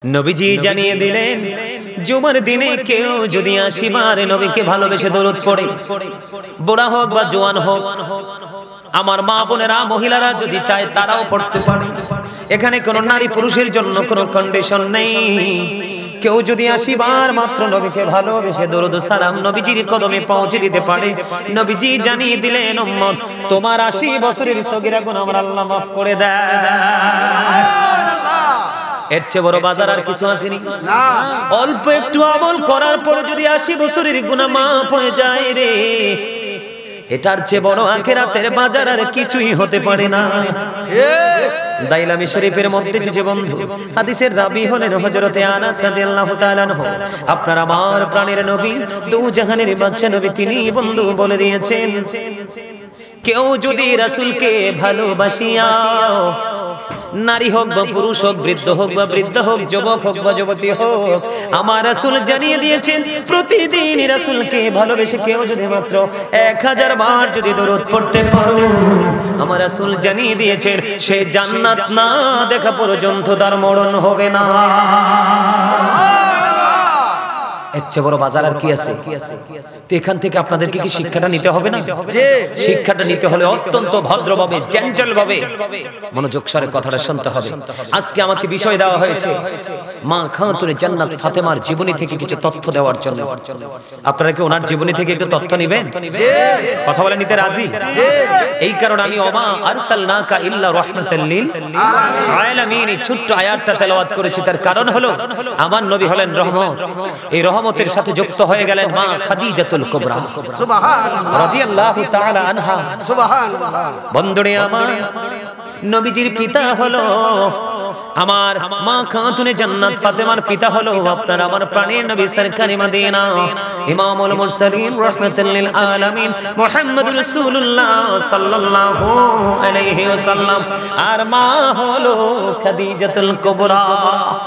নবীজি জানিয়ে দিলেন জুমার দিনে কেউ যদি 80 বার নবীকে ভালোবেসে দরুদ পড়ে, বুড়া হোক বা জওয়ান হোক, আমার মা বোনেরা মহিলারা যদি চায় তারাও পড়তে পারে। এখানে কোনো নারী পুরুষের জন্য কোনো কন্ডিশন নেই। কেউ যদি 80 বার মাত্র নবীকে ভালোবেসে দরুদ সালাম নবীজির কদমে পৌঁছে দিতে পারে, নবীজি জানিয়ে দিলেন উম্মত তোমার 80 বছরের সগীরা গুনাহ আমার আল্লাহ মাফ করে দেয়। এর চেয়ে বড় বাজার আর কিছু আসেনি। অল্প একটু আমল করার পরে যদি 80 বছরের গুনাহ মাফ হয়ে যায় রে, এটার চেয়ে বড় আখিরাতের বাজার আর কিছুই হতে পারে না। দাইলামি শরীফের মধ্যে যে বন্ধু হাদিসের রাবী হলেন হযরতে আনাস রাদিয়াল্লাহু তাআলা আনহু, আপনার আমার প্রাণের নবী দু জাহানের বাদশা নবী তিনি বন্ধু বলে দিয়েছেন, কেউ যদি রাসূলকে ভালোবাসিয়া, নারী হোক বা পুরুষ হোক, বৃদ্ধ হোক বা বৃদ্ধ হোক, যুবক হোক বা যুবতী হোক, আমার রাসূল জানিয়ে দিয়েছেন প্রতিদিন রাসূলকে ভালোবেসে কেউ যদি মাত্র 1000 বার যদি দরুদ পড়তে পারো, আমার রাসূল জানিয়ে দিয়েছেন সে জান্নাত না দেখা পর্যন্ত তার মরণ হবে না। এর চেয়ে বড় বাজার আর কি আছে? তো এখান থেকে আপনাদেরকে কি শিক্ষাটা নিতে হবে না? শিক্ষাটা নিতে হলে অত্যন্ত ভদ্রভাবে, জেন্টল ভাবে মনোযোগ সহকারে কথাটা শুনতে হবে। আজকে আমাকে বিষয় দেওয়া হয়েছে মা খাতুনে জান্নাত ফাতেমার জীবনী থেকে কিছু তথ্য দেওয়ার জন্য। আপনারা কি ওনার জীবনী থেকে একটু তথ্য নেবেন? কথা বলে নিতে রাজি? এই কারণে আমি ওমা আরসালনাকা ইল্লা রাহমাতাল লিল আলামিন ছোট্ট আয়াতটা তেলাওয়াত করেছি। তার কারণ হলো আমার নবী হলেন রহমত। এই রহমতের সাথে যুক্ত হয়ে গেলেন মা খাদিজাতুল কুবরা সুবহানাল্লাহ রাদিয়াল্লাহু তাআলা আনহা। সুবহানাল্লাহ। বন্ধুরে আমার নবীজির পিতা হলো আমার মা খাতুনে জান্নাত ফাতেমার পিতা হলো আপনার আমার প্রাণের নবী সরকারে মদিনা ইমামুল মুরসালিন রাহমাতুল লিল আলামিন মুহাম্মদুর রাসূলুল্লাহ সাল্লাল্লাহু আলাইহি ওয়াসাল্লাম। আর মা হলো খাদিজাতুল কুবরা।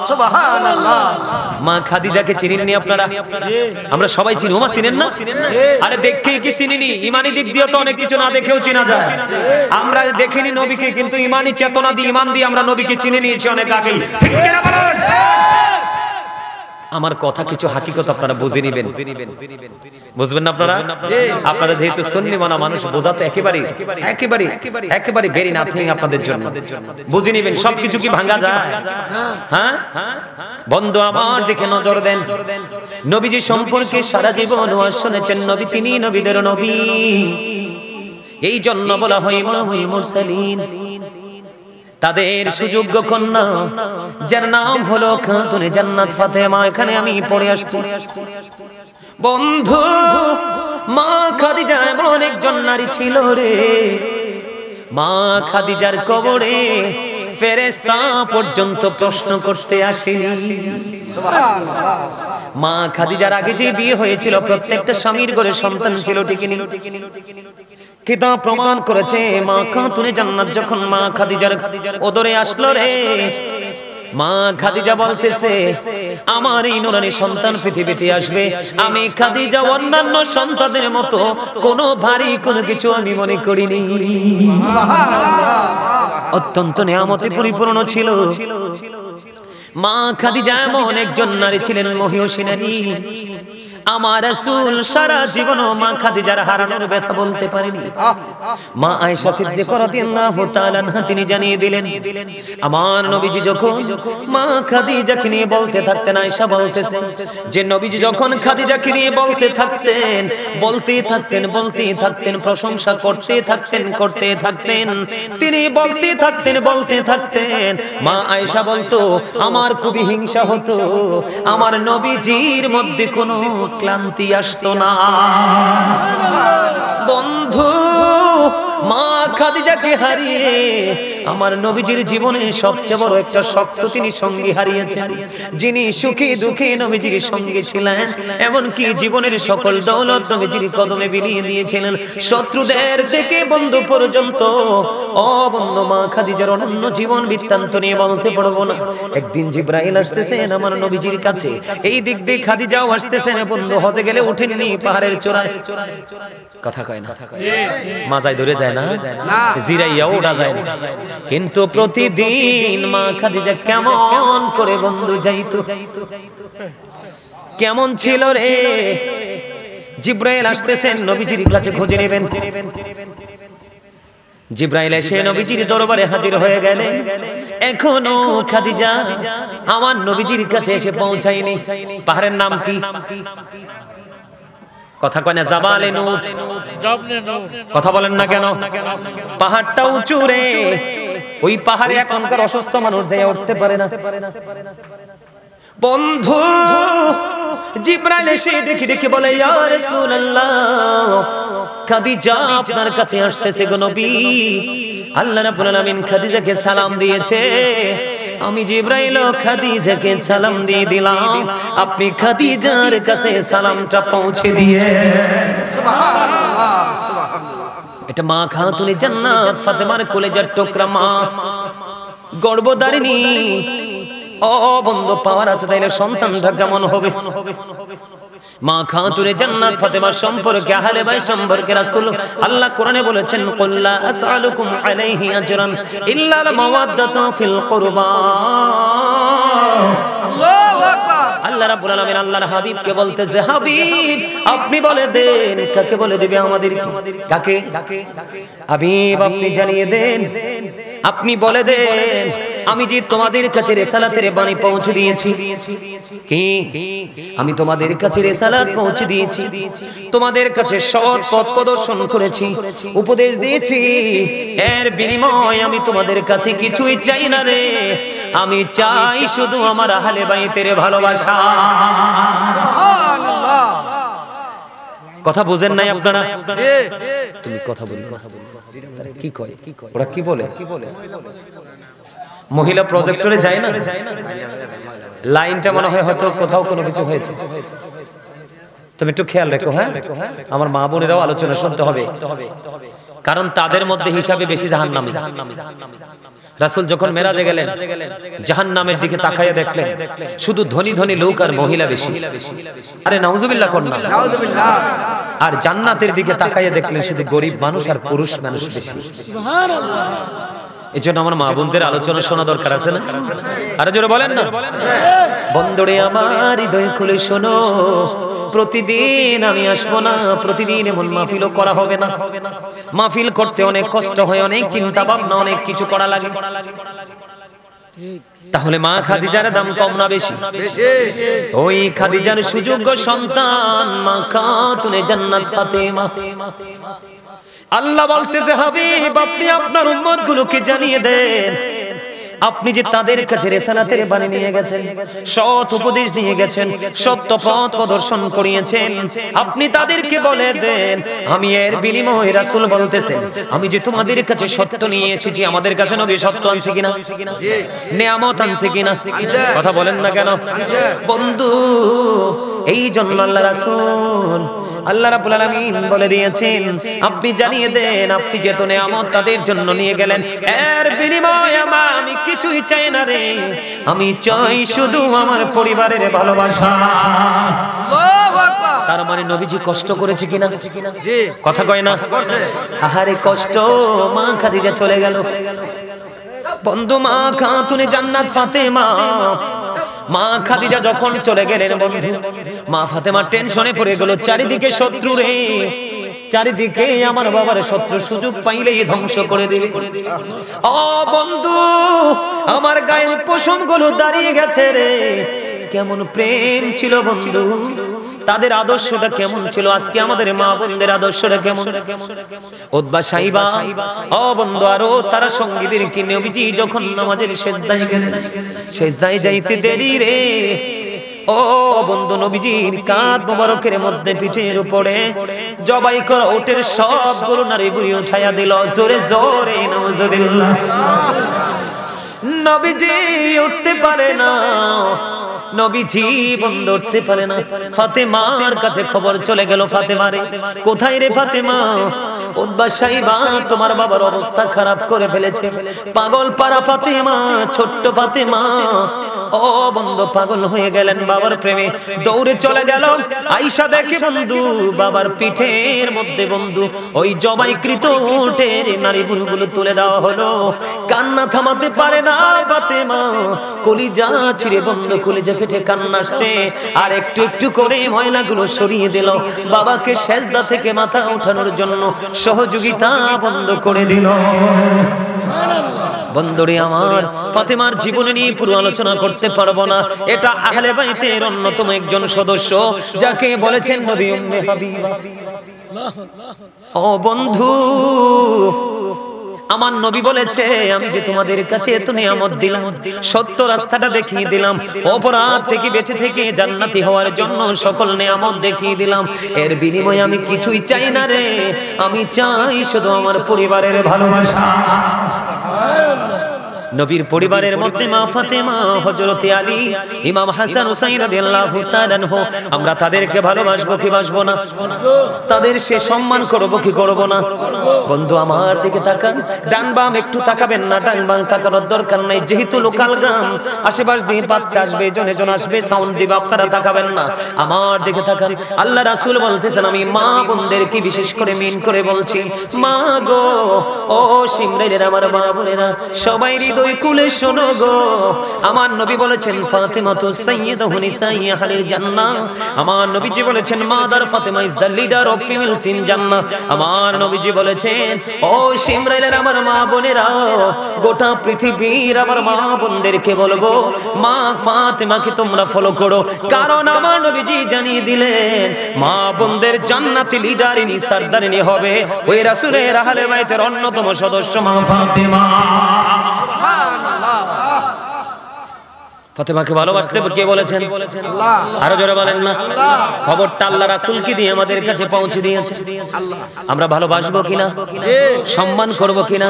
সুবহানাল্লাহ। মা খাদিজাকে চিনেননি আপনারা? আমরা সবাই চিনি। ওমা চিনেন না? আরে দেখেই কি চিনিনি? ঈমানি দিক দিয়ে তো অনেক কিছু না দেখেও চেনা যায়। আমরা দেখিনি নবীকে, কিন্তু ঈমানি চেতনা দিয়ে, ঈমান দিয়ে আমরা নবীকে চিনে নিয়েছি অনেক আগেই। ঠিক কি না বলেন? আমার কথা কিছু হাকিকত আপনারা বুঝে নেবেন। বুঝবেন না আপনারা? আপনারা যেহেতু সুন্নি মানা মানুষ, বোঝা তো একেবারে ভেরি নাথিং আপনাদের জন্য। বুঝে নেবেন সবকিছু কি ভাঙা যায়? হ্যাঁ বন্ধু আমার দিকে নজর দেন। নবীজি সম্পর্কে সারা জীবন ওয়াজ শুনেছেন। নবী তিনি নবীদের নবী, এই জন্য বলা হয় ইমামুল মুরসালিন। তাদের সুযোগ্য কন্যা যার নাম হলো খাতুনে জান্নাত ফাতেমা, এখানে আমি পড়ে আসছি। বন্ধু মা খাদিজা এমন একজন নারী ছিল রে, মা খাদিজার কবরে ফেরেশতা পর্যন্ত প্রশ্ন করতে আসেনি। সুবহানাল্লাহ। মা খাদিজার আগে যে বিয়ে হয়েছিল প্রত্যেকটা স্বামীর ঘরে সন্তান ছিল, ঠিক না? কিতাব প্রমাণ করেছে মা খাতুনে জান্নাত যখন মা খাদিজার ওদরে আসলো রে, মা খাদিজা বলতেছে আমার এই নুরানি সন্তান পৃথিবীতে আসবে, আমি খাদিজা অন্যান্য সন্তানদের মতো কোনো ভারী কোনো কিছু আমি মনে করিনি। সুবহানাল্লাহ। অত্যন্ত নিয়ামতে পরিপূর্ণ ছিল মা খাদিজা। এমন একজন নারী ছিলেন মহিয়সী নারী। আমার রাসূল সারা জীবন মা খাদিজার হারানোর ব্যথা বলতে পারেনি। মা আয়েশা সিদ্দিকা রাদিয়াল্লাহু তাআলা আনহা তিনি জানিয়ে দিলেন, আমার নবীজি যখন মা খাদিজাকে নিয়ে বলতে থাকতেন, আয়েশা বলতেছেন যে নবীজি যখন খাদিজাকে নিয়ে বলতে থাকতেন প্রশংসা করতে থাকতেন, তিনি বলতে থাকতেন, মা আয়েশা বলতো আমার খুবই হিংসা হতো, আমার নবীজির মধ্যে কোনো ক্লান্তি আসতো না। বন্ধু মা খাদিজাকে হারিয়ে আমার নবীজির জীবনে সবচেয়ে বড় একটা শক্ত তিনি সঙ্গী হারিয়েছেন, যিনি সুখে দুঃখে নবীজির সঙ্গে ছিলেন, এমনকি জীবনের সকল দৌলত নবীজির কদমে বিলিয়ে দিয়েছিলেন। শত্রুদের থেকে বন্ধু পর্যন্ত। ও বন্ধু মা খাদিজার অনন্য জীবন বৃত্তান্ত নিয়ে বলতে পারবো না। একদিন জিবরাইল আসতেছেন আমার নবীজির কাছে, এই দিক দিয়ে খাদিজাও আসতেছেন। বন্ধু হজে গেলে উঠেননি পাহাড়ের চূড়ায়, কথা কয় না, মাজায় ধরে যায় যায় না, জিরাইয়া ওঠা যায় না। কিন্তু প্রতিদিন মা খাদিজা কেমন করে বন্ধু যাইতো, কেমন ছিল রে। জিব্রাইল আসতেছেন নবীজির কাছে খোঁজ নেবেন। জিব্রাইল এসে নবীজির দরবারে হাজির হয়ে গেলেন। এখনো খাদিজা আমার নবীজির কাছে এসে পৌঁছায়নি। পাহাড়ের নাম কি? কথা কয় না, জাবালে নূর। কথা বলেন না কেন? পাহাড়টা উঁচু রে, ওই পাহাড়ে এখনকার অসুস্থ মানুষ যায় উঠতে পারে না। বন্ধু জিব্রাইল এসে ডেকে ডেকে বলে, ইয়া রাসূলুল্লাহ, খাদিজা আপনার কাছে আসতেছে গো নবী। আল্লাহ রাব্বুল আলামিন খাদিজাকে সালাম দিয়েছে, আমি জিব্রাইল খাদিজাকে সালাম দিয়ে দিলাম, আপনি খাদিজার কাছে সালামটা পৌঁছে দিয়ে। সুবহানাল্লাহ, সুবহানাল্লাহ। এটা মা খাতুনে জান্নাত ফাতেমার কলেজার টুকরা মা, গর্ভধারিণী। ও বন্ধু, পাওয়ার আছে তাইলে সন্তানটা কেমন হবে? মা খাতুনে জান্নাত ফাতেমার সম্পর্কে, আহলে বাইত সম্পর্কে রাসূল আল্লাহ কোরআনে বলেছেন, কুল লা আসআলুকুম আলাইহি আজরান ইল্লা আল মাওয়াদ্দাতা ফিল কুরবা। আল্লাহু আকবার। আল্লাহ রাব্বুল আলামিন আল্লাহর হাবিবকে বলতেছে, হাবিব আপনি বলে দেন, কাকে বলে দিবে আমাদের? কাকে? হাবিব আপনি জানিয়ে দেন, আপনি বলে দেন, আমি যে তোমাদের কাছে রিসালাতের বাণী পৌঁছে দিয়েছি। কি? আমি তোমাদের কাছে রিসালাত পৌঁছে দিয়েছি, তোমাদের কাছে সৎ পথ প্রদর্শন করেছি, উপদেশ দিয়েছি। এর বিনিময়ে আমি তোমাদের কাছে কিছুই চাই না রে, আমি চাই শুধু আমার আহলে বাইতের ভালোবাসা। সুবহানাল্লাহ। কথা বুঝেন নাই আপনারা? তুমি কথা বলি, কি কয়? ওরা কি বলে? মহিলা প্রজেক্টরে যায় না, লাইনটা মনে হয় হয়তো কোথাও কোনো কিছু হয়েছে। তুমি একটু খেয়াল রেখো। হ্যাঁ, আমার মা বোনেরাও আলোচনা শুনতে হবে, কারণ তাদের মধ্যে হিসাবে বেশি জাহান্নামী। রাসূল যখন মেরাজে গেলেন, জাহান্নামের দিকে তাকাইয়া দেখলেন শুধু ধনী ধনী লোক আর মহিলা বেশি। আরে নাউজুবিল্লাহ কোন না, নাউজুবিল্লাহ। আর জান্নাতের দিকে তাকাইয়া দেখলেন শুধু গরিব মানুষ আর পুরুষ মানুষ বেশি। সুবহানাল্লাহ। এজন্য আমার মা বোনদের আলোচনা শোনা দরকার আছে না? আরে জোরে বলেন না। বন্ধুরে আমার হৃদয় খুলে শোনো, প্রতিদিন আমি আসবো না, প্রতিদিন এমন মাহফিলও করা হবে না। মাহফিল করতে অনেক কষ্ট হয়, অনেক চিন্তা ভাবনা, অনেক কিছু করা লাগে। তাহলে মা খাদিজার দাম কম না বেশি? ওই খাদিজার সুযোগ্য সন্তান মা খাতুনে জান্নাত ফাতেমা। আল্লাহ বলতেছে, হাবিব আপনি আপনার উম্মতগুলোকে জানিয়ে দেন, আপনি যে তাদের কাছে রিসালাতের বাণী নিয়ে গেছেন, সৎ উপদেশ নিয়ে গেছেন, সত্য পথ প্রদর্শন করিয়েছেন, আপনি তাদেরকে বলে দেন, আমি এর বিনিময়ে রাসূল বলতেছেন, আমি যে তোমাদের কাছে সত্য নিয়ে এসেছি, আমাদের কাছে নবী সত্য আনছে কিনা, নিয়ামত আনছে কিনা? কথা বলেন না কেন? বন্ধু এই জন্য আল্লাহ রাসূল আল্লাহ রাব্বুল আলামিন বলে দিয়েছেন, আপনি জানিয়ে দেন, আপনি যে তো নিয়ামত তাদের জন্য নিয়ে গেলেন, এর বিনিময়ে আমি কিছুই চাই না রে, আমি চাই শুধু আমার পরিবারের ভালোবাসা। আল্লাহু আকবার। তার মানে নবীজি কষ্ট করেছে কিনা? জি। কথা কয় না? আহারে কষ্ট, মা খাদিজা চলে গেল। বন্ধু মা খাতুনে জান্নাত ফাতেমা, মা খাদিজা যখন চলে গেলেন বন্ধু, মা ফাতেমা টেনশনে পড়ে গেল, চারিদিকে শত্রু রে, চারিদিকে আমার বাবার শত্রু, সুযোগ পাইলেই ধ্বংস করে দিবে। ও বন্ধু, আমার গায়ের পশমগুলো দাঁড়িয়ে গেছে রে। কেমন প্রেম ছিল বন্ধু, তাদের আদর্শটা কেমন ছিল, আজকে আমাদের মা বোনদের আদর্শটা কেমন? উতবা সাইবা, ও বন্ধু, আরো তারা সঙ্গীদের কি নবীজি যখন নামাজের সিজদায় গেলেন, সিজদায় যাইতে দেরি রে, ও বন্ধু নবীজির কাঁধ মোবারকের মধ্যে পিঠের উপরে জবাই করা উটের সব গরু নারী বুড়ি উঠাইয়া দিল, জোরে জোরে নাউজুবিল্লাহ। নবীজি উঠতে পারে না, নবীজি বন্ধ উঠতে পারে না। ফাতেমার কাছে খবর চলে গেল, ফাতেমা রে কোথায় রে ফাতেমা? উতবা সাইবা তোমার বাবার অবস্থা খারাপ করে ফেলেছে। পাগল পারা ফাতেমা, ছোট্ট ফাতেমা ও বন্ধু পাগল হয়ে গেলেন বাবার প্রেমে, দৌড়ে চলে গেল। আয়েশা দেখে বন্ধু বাবার পিঠের মধ্যে বন্ধু ওই জবাইকৃত উটের নারী বুড়গুলো তুলে দেওয়া হলো। কান্না থামাতে পারে না ফাতেমা, কলিজা ছিঁড়ে বন্ধু কলিজা ফেটে কান্না আসছে। আর একটু একটু করে ময়লাগুলো সরিয়ে দিল, বাবাকে সেজদা থেকে মাথা ওঠানোর জন্য সহযোগিতা বন্ধ করে দিল। বন্ধুরে আমার, ফাতেমার জীবনে নিয়ে পুরো আলোচনা করতে পারবো না। এটা আহলে বাইতের অন্যতম একজন সদস্য, যাকে বলেছেন নবী উম্মে হাবিবা। ও বন্ধু, আমার নবী বলেছে আমি যে তোমাদের কাছে এত নিয়ামত দিলাম, সত্য রাস্তাটা দেখিয়ে দিলাম, অপরাধ থেকে বেঁচে থেকে জান্নাতি হওয়ার জন্য সকল নিয়ামত দেখিয়ে দিলাম, এর বিনিময়ে আমি কিছুই চাই না রে, আমি চাই শুধু আমার পরিবারের ভালোবাসা। নবীর পরিবারের মধ্যে মা ফাতেমা, হযরত আলী, ইমাম হাসান হুসাইন রাদিয়াল্লাহু তাআলা আনহু, আমরা তাদেরকে ভালোবাসবো কি বাসবো না? তাদের সে সম্মান করব কি করব না? বন্ধু আমার দিকে তাকান, ডান বাম একটু তাকাবেন না, ডান বাম তাকানোর দরকার নাই, যেহেতু লোকাল গ্রাম, আশেপাশ দিয়ে বাচ্চা আসবে, জনে জন আসবে, সাউন্ড দিবে, আপনারা তাকাবেন না, আমার দিকে তাকান। আল্লাহ রাসূল বলতেছেন আমি মা বোনদেরকে বিশেষ করে মিন করে বলছি, মা গো, ও সিমরাইলের আমার মা বোনেরা, সবাই হৃদয় কুলে শোনো গো, আমার নবী বলেছেন ফাতেমা তো সাইয়্যিদাতু নিসাই আহলিল জান্নাহ। আমার নবীজি বলেছেন mother Fatema is the leader of females in জান্নাহ। আমার নবীজি বলেছেন ও সিমরাইলের আমার মা বোনেরা, গোটা পৃথিবীর আমার মা বোনদেরকে বলবো মা ফাতেমাকে তোমরা ফলো করো, কারণ আমার নবীজি জানিয়ে দিলেন মা বোনদের জান্নাতি লিডারিনী সরদারিনী হবে ওই রাসূলের আহলে বাইতের অন্যতম সদস্য মা ফাতেমা। ফাতেমাকে ভালোবাসতে কে বলেছেন? আল্লাহ। আরো জোরে বলেন না। খবরটা আল্লাহ রাসূলকে দিয়ে আমাদের কাছে পৌঁছে দিয়েছে। আমরা ভালোবাসবো কিনা, সম্মান করব কিনা?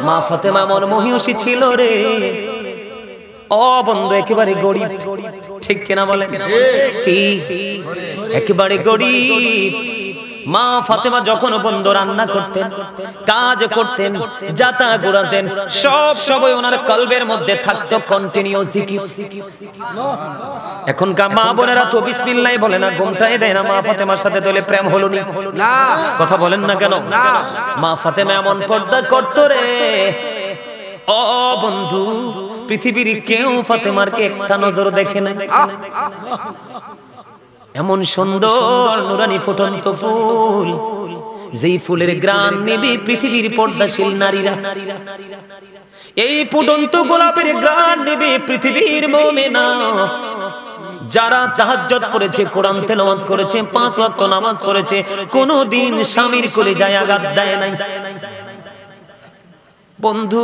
মা ফাতেমা মন মহিষী ছিল রে। ও বন্ধু একেবারে গরিব, ঠিক কিনা বলেন? কি একেবারে গরিব। মা ফাতেমা যখন বন্ধু রান্না করতেন, কাজ করতেন, যাতা ঘোরাতেন, সব সময় ওনার কলবের মধ্যে থাকতো কন্টিনিউ জিকির। এখনকার মা বোনেরা তো বিসমিল্লাহ বলে না, ঘুমটাই দেয় না। মা ফাতেমার সাথে দলে প্রেম হলো না, কথা বলেন না কেন? মা ফাতেমা এমন পর্দা করতো রে, ও বন্ধু পৃথিবীর কেউ ফাতেমারকে একটা নজর দেখে না। এমন সুন্দর নুরানি ফুটন্ত ফুল, যেই ফুলের ঘ্রাণ নেবে পৃথিবীর পর্দাশীল নারীরা, এই ফুটন্ত গোলাপের ঘ্রাণ নেবে পৃথিবীর মুমিনা যারা তাহাজ্জুদ পড়েছে, কোরআন তেলাওয়াত করেছে, 5 ওয়াক্ত নামাজ পড়েছে, কোনদিন স্বামীর কলিজায় আঘাত দেয় নাই। বন্ধু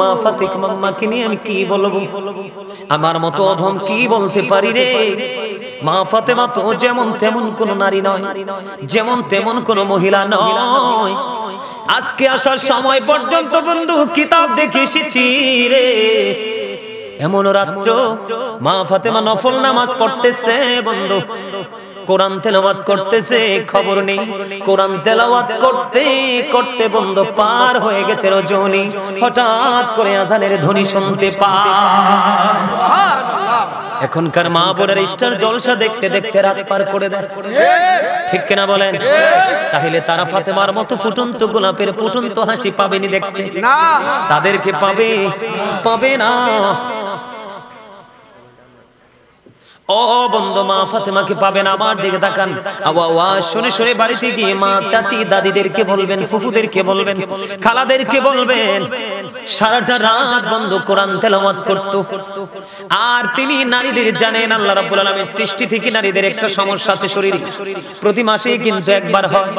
মা ফাতেমাকে নিয়ে আমি কি বলবো, আমার মতো অধম কি বলতে পারি রে। মা ফাতেমা তো যেমন তেমন কোন নারী নয়, যেমন তেমন কোন মহিলা নয়। আজকে আসার সময় পর্যন্ত বন্ধু কিতাব দেখে এসেছি রে, এমন রাত্র মা ফাতেমা নফল নামাজ পড়তেছে বন্ধু, কোরআন তেলাওয়াত করতেছে, খবর নেই। কোরআন তেলাওয়াত করতে করতে বন্ধু পার হয়ে গেছে রজনী, হঠাৎ করে আজানের ধ্বনি শুনতে পায়। এখনকার মা বোনের স্টার জলসা দেখতে দেখতে রাত পার করে দেয়, ঠিক কিনা বলেন? তাহলে তারা ফাতেমার মতো ফুটন্ত গোলাপের ফুটন্ত হাসি পাবেনি দেখতে, তাদেরকে পাবে না। ও বন্ধু মা ফাতেমাকে পাবেন, আমার দিকে তাকান। আওয়াজ শুনে শুনে বাড়িতে গিয়ে মা চাচি দাদিদেরকে বলবেন, ফুফুদেরকে বলবেন, খালাদেরকে বলবেন সারাটা রাত বন্ধু কোরআন তেলাওয়াত করত। আর তিনি নারীদের জানেন আল্লাহ রাব্বুল আলামিন সৃষ্টি থেকে নারীদের একটা সমস্যা আছে শরীরে, প্রতি মাসে কিন্তু একবার হয়।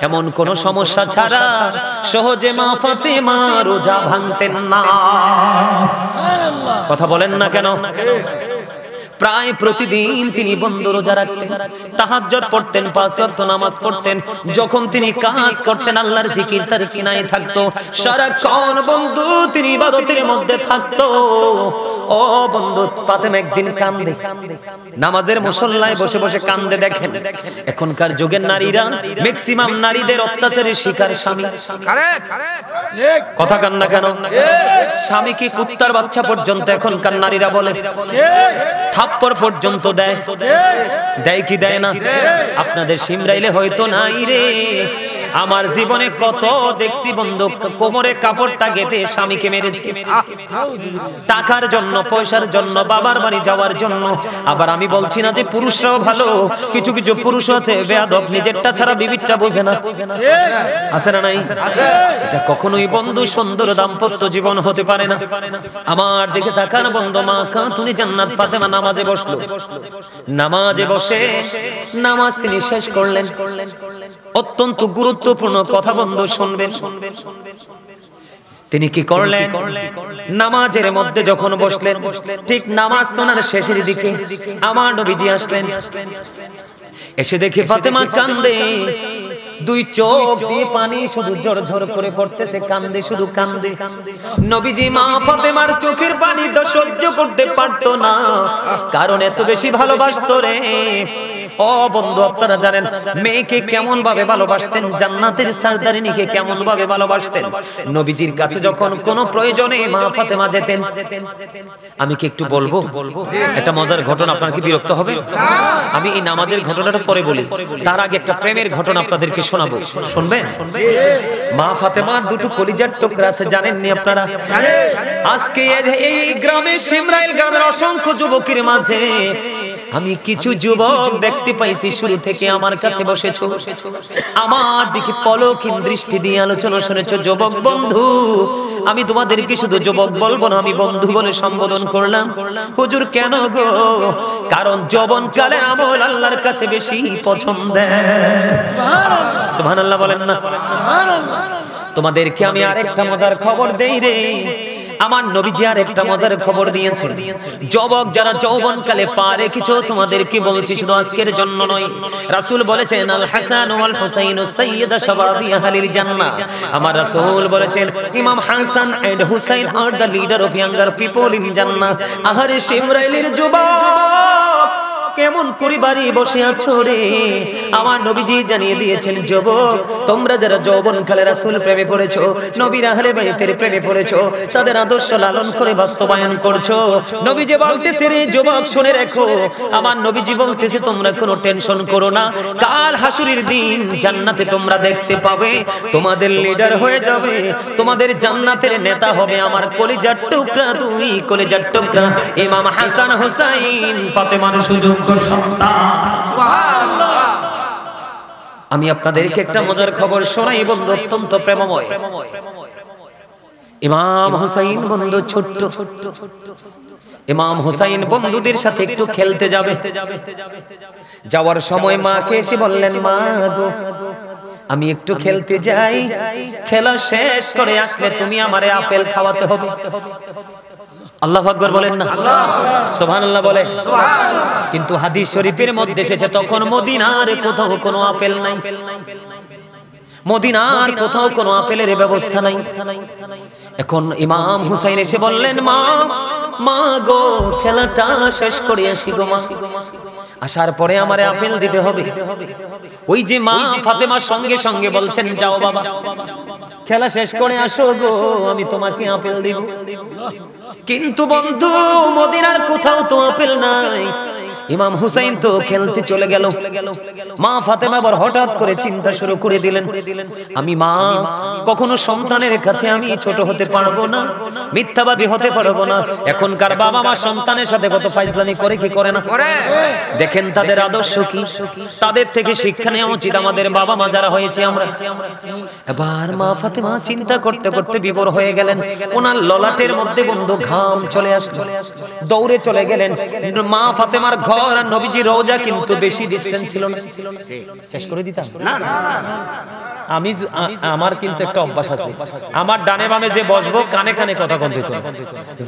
এমন কোন সমস্যা ছাড়া সহজে মা ফাতেমা রোজা ভাঙতেন না। কথা বলেন না কেন? প্রায় প্রতিদিন তিনি বন্ধ রোজা রাখতেন, তাহাজ্জুদ পড়তেন, 5 ওয়াক্ত নামাজ পড়তেন। যখন তিনি কাজ করতেন আল্লাহর জিকির তার সিনায় থাকতো, সারাক্ষণ বন্ধু তিনি ইবাদতের মধ্যে থাকতো। ও বন্ধু, ফাতেমা একদিন কান্দে, নামাজের মুসল্লায় বসে বসে কান্দে। দেখেন এখনকার যুগের নারীরা ম্যাক্সিমাম নারীদের অত্যাচারের শিকার স্বামী। কথা কান্না কেন? স্বামী কি কুত্তার বাচ্চা পর্যন্ত এখনকার নারীরা বলে, থাপ্পড় পর্যন্ত দেয়। দেয় কি দেয় না? আপনাদের সিমরাইলে হয়তো নাই রে, আমার জীবনে কত দেখছি বন্ধু কোমরে কাপড়টা গেঁথে স্বামীকে মেরেছে, টাকার জন্য, পয়সার জন্য, বাবার বাড়ি যাওয়ার জন্য। আবার আমি বলছি না যে পুরুষরাও ভালো, কিছু কিছু পুরুষ আছে বেয়াদব, নিজেরটা ছাড়া বিবিরটা বোঝে না, আছে না নাই? এটা কখনোই বন্ধু সুন্দর দাম্পত্য জীবন হতে পারে না। আমার দিকে তাকান বন্ধু, মা খাতুনে জান্নাত ফাতেমা নামাজে বসলো, নামাজে বসে নামাজ তিনি শেষ করলেন। অত্যন্ত গুরুত্বপূর্ণ কথা বন্ধু শুনবেন। তিনি কি করলেন? নামাজের মধ্যে যখন বসলেন, ঠিক নামাজ তোনার শেষের দিকে আমার নবীজি আসলেন। এসে দেখে ফাতেমা কান্দে, দুই চোখ দিয়ে পানি শুধু ঝরঝর করে পড়তেছে, কান্দে, শুধু কান্দে। নবীজি মা ফাতেমার চোখের পানি তো সহ্য করতে পারতো না, কারণ এত বেশি ভালোবাসতো রে। ও বন্ধু, আপনারা জানেন মেয়েকে কেমন ভাবে ভালোবাসতেন, জান্নাতের সরদারিনীকে কেমন ভাবে ভালোবাসতেন। নবীজির কাছে যখন কোনো প্রয়োজনে মা ফাতেমা যেতেন, আমি কি একটু বলবো একটা মজার ঘটনা? আপনার কি বিরক্ত হবে? আমি এই নামাজের ঘটনাটা পরে বলি, তার আগে একটা প্রেমের ঘটনা আপনাদেরকে শোনাবো, শুনবেন? মা ফাতেমার দুটো কলিজার টুকরা আছে, জানেননি আপনারা? আজকে এই গ্রামে, সিমরাইল গ্রামের অসংখ্য যুবকের মাঝে আমি কিছু যুবক দেখতে পাইছি, শুরু থেকে আমার কাছে বসেছো, আমার দিকে পলকহীন দৃষ্টি দিয়ে আলোচনা শুনেছো। যুবক বন্ধু, আমি তোমাদেরকে শুধু যুবক বলবো না, আমি বন্ধু বলে সম্বোধন করলাম। হুজুর কেন গো? কারণ যৌবন কালের আমল আল্লাহর কাছে বেশি পছন্দের। সুবহানাল্লাহ বলেন না? তোমাদেরকে আমি আরেকটা মজার খবর দেই রে, আমার নবীজি আর একটা মজার খবর দিয়েছেন। যুবক যারা যৌবনকালে পা রেখেছো, তোমাদেরকে বলছি শুধু আজকের জন্য নয়। রাসূল বলেছেন আল হাসান ওয়াল হুসাইন সাইয়্যিদা শাবাবি আহলিল জান্নাহ। আমার রাসূল বলেছেন Imam Hasan and Hussain are the leader of younger people in Jannah. আহারে সিমরাইলের যুবক, কেমন করে বাড়ি বসে আছো রে? আমার নবীজি জানিয়ে দিয়েছেন, যুবক তোমরা যারা যৌবনকালে রাসূল প্রেমে পড়েছো, নবীর আহলে বাইতের প্রেমে পড়েছো, তাদের আদর্শ লালন করে বাস্তবায়ন করছো, নবীজি বলতেছে রে যুবক শুনে রেখো, আমার নবীজি বলতেছে তোমরা কোনো টেনশন করো না, কাল হাসুরের দিন জান্নাতে তোমরা দেখতে পাবে তোমাদের লিডার হয়ে যাবে, তোমাদের জান্নাতের নেতা হবে আমার কলিজার টুকরা, দুই কলিজার টুকরা ইমাম হাসান হুসাইন ফাতেমার সুযোগ্য সন্তান। সুবহানাল্লাহ। আমি আপনাদেরকে একটা মজার খবর শোনাই বন্ধু, অত্যন্ত প্রেমময়। ইমাম হুসাইন বন্ধু ছোট্ট, ইমাম হুসাইন বন্ধুদের সাথে একটু খেলতে যাবে। যাওয়ার সময় মাকে এসে বললেন, মা গো আমি একটু খেলতে যাই, খেলা শেষ করে আসলে তুমি আমারে আপেল খাওয়াতে হবে। আল্লাহু আকবার বলেন না? সুবহানাল্লাহ বলে। কিন্তু হাদিস শরীফের মধ্যে এসেছে তখন মদিনার কোথাও কোনো আপেল নাই, মদিনার কোথাও কোনো আপেলের ব্যবস্থা নাই। এখন ইমাম হুসাইন এসে বললেন, মা মা গো খেলাটা শেষ করে আসি গো মা, আসার পরে আমারে আপেল দিতে হবে। ওই যে মা ফাতেমা সঙ্গে সঙ্গে বলছেন, যাও বাবা খেলা শেষ করে আসো গো, আমি তোমাকে আপেল দিব। কিন্তু বন্ধু মদিনার কোথাও তো আপেল নাই। ইমাম হুসাইন তো খেলতে চলে গেল। মা ফাতেমা আবার হঠাৎ করে চিন্তা শুরু করে দিলেন, আমি মা কখনো সন্তানের কাছে আমি ছোট হতে পারবো না, মিথ্যাবাদী হতে পারবো না। এখনকার বাবা মা সন্তানের সাথে কত ফাইজলামি করে কি করে না? দেখেন তাদের আদর্শ কি, তাদের থেকে শিক্ষা নেওয়া উচিত আমাদের বাবা মা যারা হয়েছে আমরা। এবার মা ফাতেমা চিন্তা করতে করতে বিভোর হয়ে গেলেন। ওনার ললাটের মধ্যে বন্ধু ঘাম চলে আসলো, দৌড়ে চলে গেলেন। মা ফাতেমার ঘর আর নবীজি রওজা কিন্তু বেশি ডিসটেন্স ছিল না। শেষ করে দিতাম না, আমি আমার কিন্তু একটা অভ্যাস আছে, আমার ডানে বামে যে বসবো কানে কানে কথা কইতে হইতো,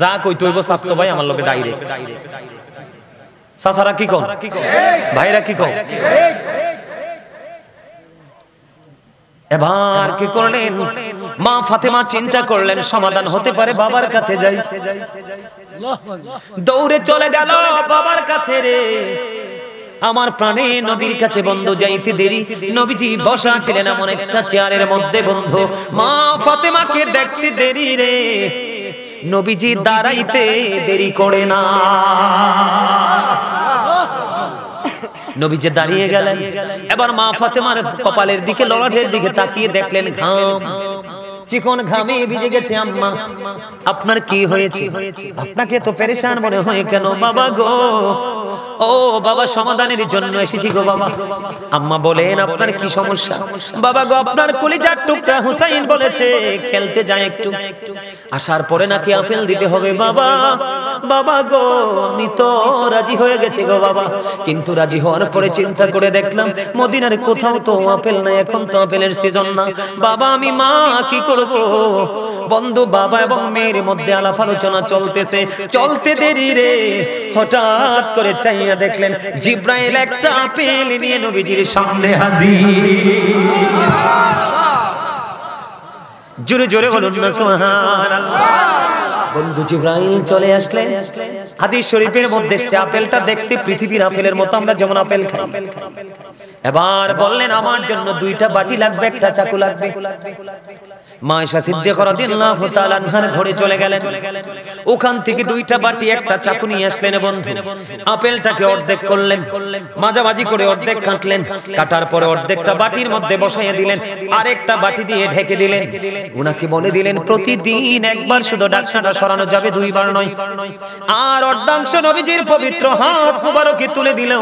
যা কইতে হইব ছাত্র ভাই আমার লগে ডাইরেক্ট। চাচারা কি কন, ভাইরা কি কন? এবার কি করলেন? মা ফাতেমা চিন্তা করলেন সমাধান হতে পারে, বাবার কাছে যাই। দৌড়ে চলে গেল বাবার কাছে। রে আমার প্রাণে নবীর কাছে বন্ধু, যাইতে দেরি। নবীজি বসা ছিলেন এমন একটা চেয়ারের মধ্যে বন্ধু। মা ফাতেমাকে দেখতে দেরি রে, নবীজি দাঁড়াইতে দেরি করে না। নবীজি দাঁড়িয়ে গেলেন। এবার মা ফাতেমার কপালের দিকে, ললাটের দিকে তাকিয়ে দেখলেন ঘাম, চিকন ঘামে ভিজে গেছে। আম্মা, আপনার কি হয়েছে? আপনাকে তো পেরেশান মনে হয় কেন? বাবা গো, ও বাবা, সমাধানের জন্য এসেছি গো বাবা। আম্মা বলেন, আপনার কি সমস্যা? বাবা গো, আপনার কলিজার টুকরা হুসাইন বলেছে খেলতে যায় একটু, আসার পরে নাকি আপেল দিতে হবে। বাবা, বাবা গো, আমি তো রাজি হয়ে গেছি গো বাবা, কিন্তু রাজি হওয়ার পরে চিন্তা করে দেখলাম মদিনার কোথাও তো আপেল নাই, এখন তো আপেলের সিজন না। বাবা, আমি মা কি করব? বন্ধু, বাবা এবং মেয়ের মধ্যে আলাপ আলোচনা চলতেছে। চলতে দেরি রে, হঠাৎ করে চাইয়া দেখলেন জিব্রাইল একটা আপেল নিয়ে নবীজির সামনে হাজির। জোরে জোরে বলুন না সুবহানাল্লাহ। বন্ধু, জিব্রাইল চলে আসলেন। হাদিস শরীফের মধ্যে এসেছে আপেলটা দেখতে পৃথিবীর আপেলের মতো, আমরা যেমন আপেল খাই। এবার বললেন, আমার জন্য 2টা বাটি লাগবে, একটা চাকু লাগবে। মা আয়েশা সিদ্দিকা রাদিয়াল্লাহু তাআলা আনহার ঘরে চলে গেলেন। ওখান থেকে 2টা বাটি, একটা চাকু নিয়ে আসলেন। বন্ধু, আপেলটাকে অর্ধেক করলেন, মাঝামাঝি করে অর্ধেক কাটলেন। কাটার পরে অর্ধেকটা বাটির মধ্যে বসাইয়া দিলেন, আরেকটা বাটি দিয়ে ঢেকে দিলেন। উনাকে বলে দিলেন, প্রতিদিন একবার শুধু ডাকনাটা সরানো যাবে, 2 বার নয়। আর অর্ধাংশ নবীজির পবিত্র হাত মুবারকে তুলে দিল।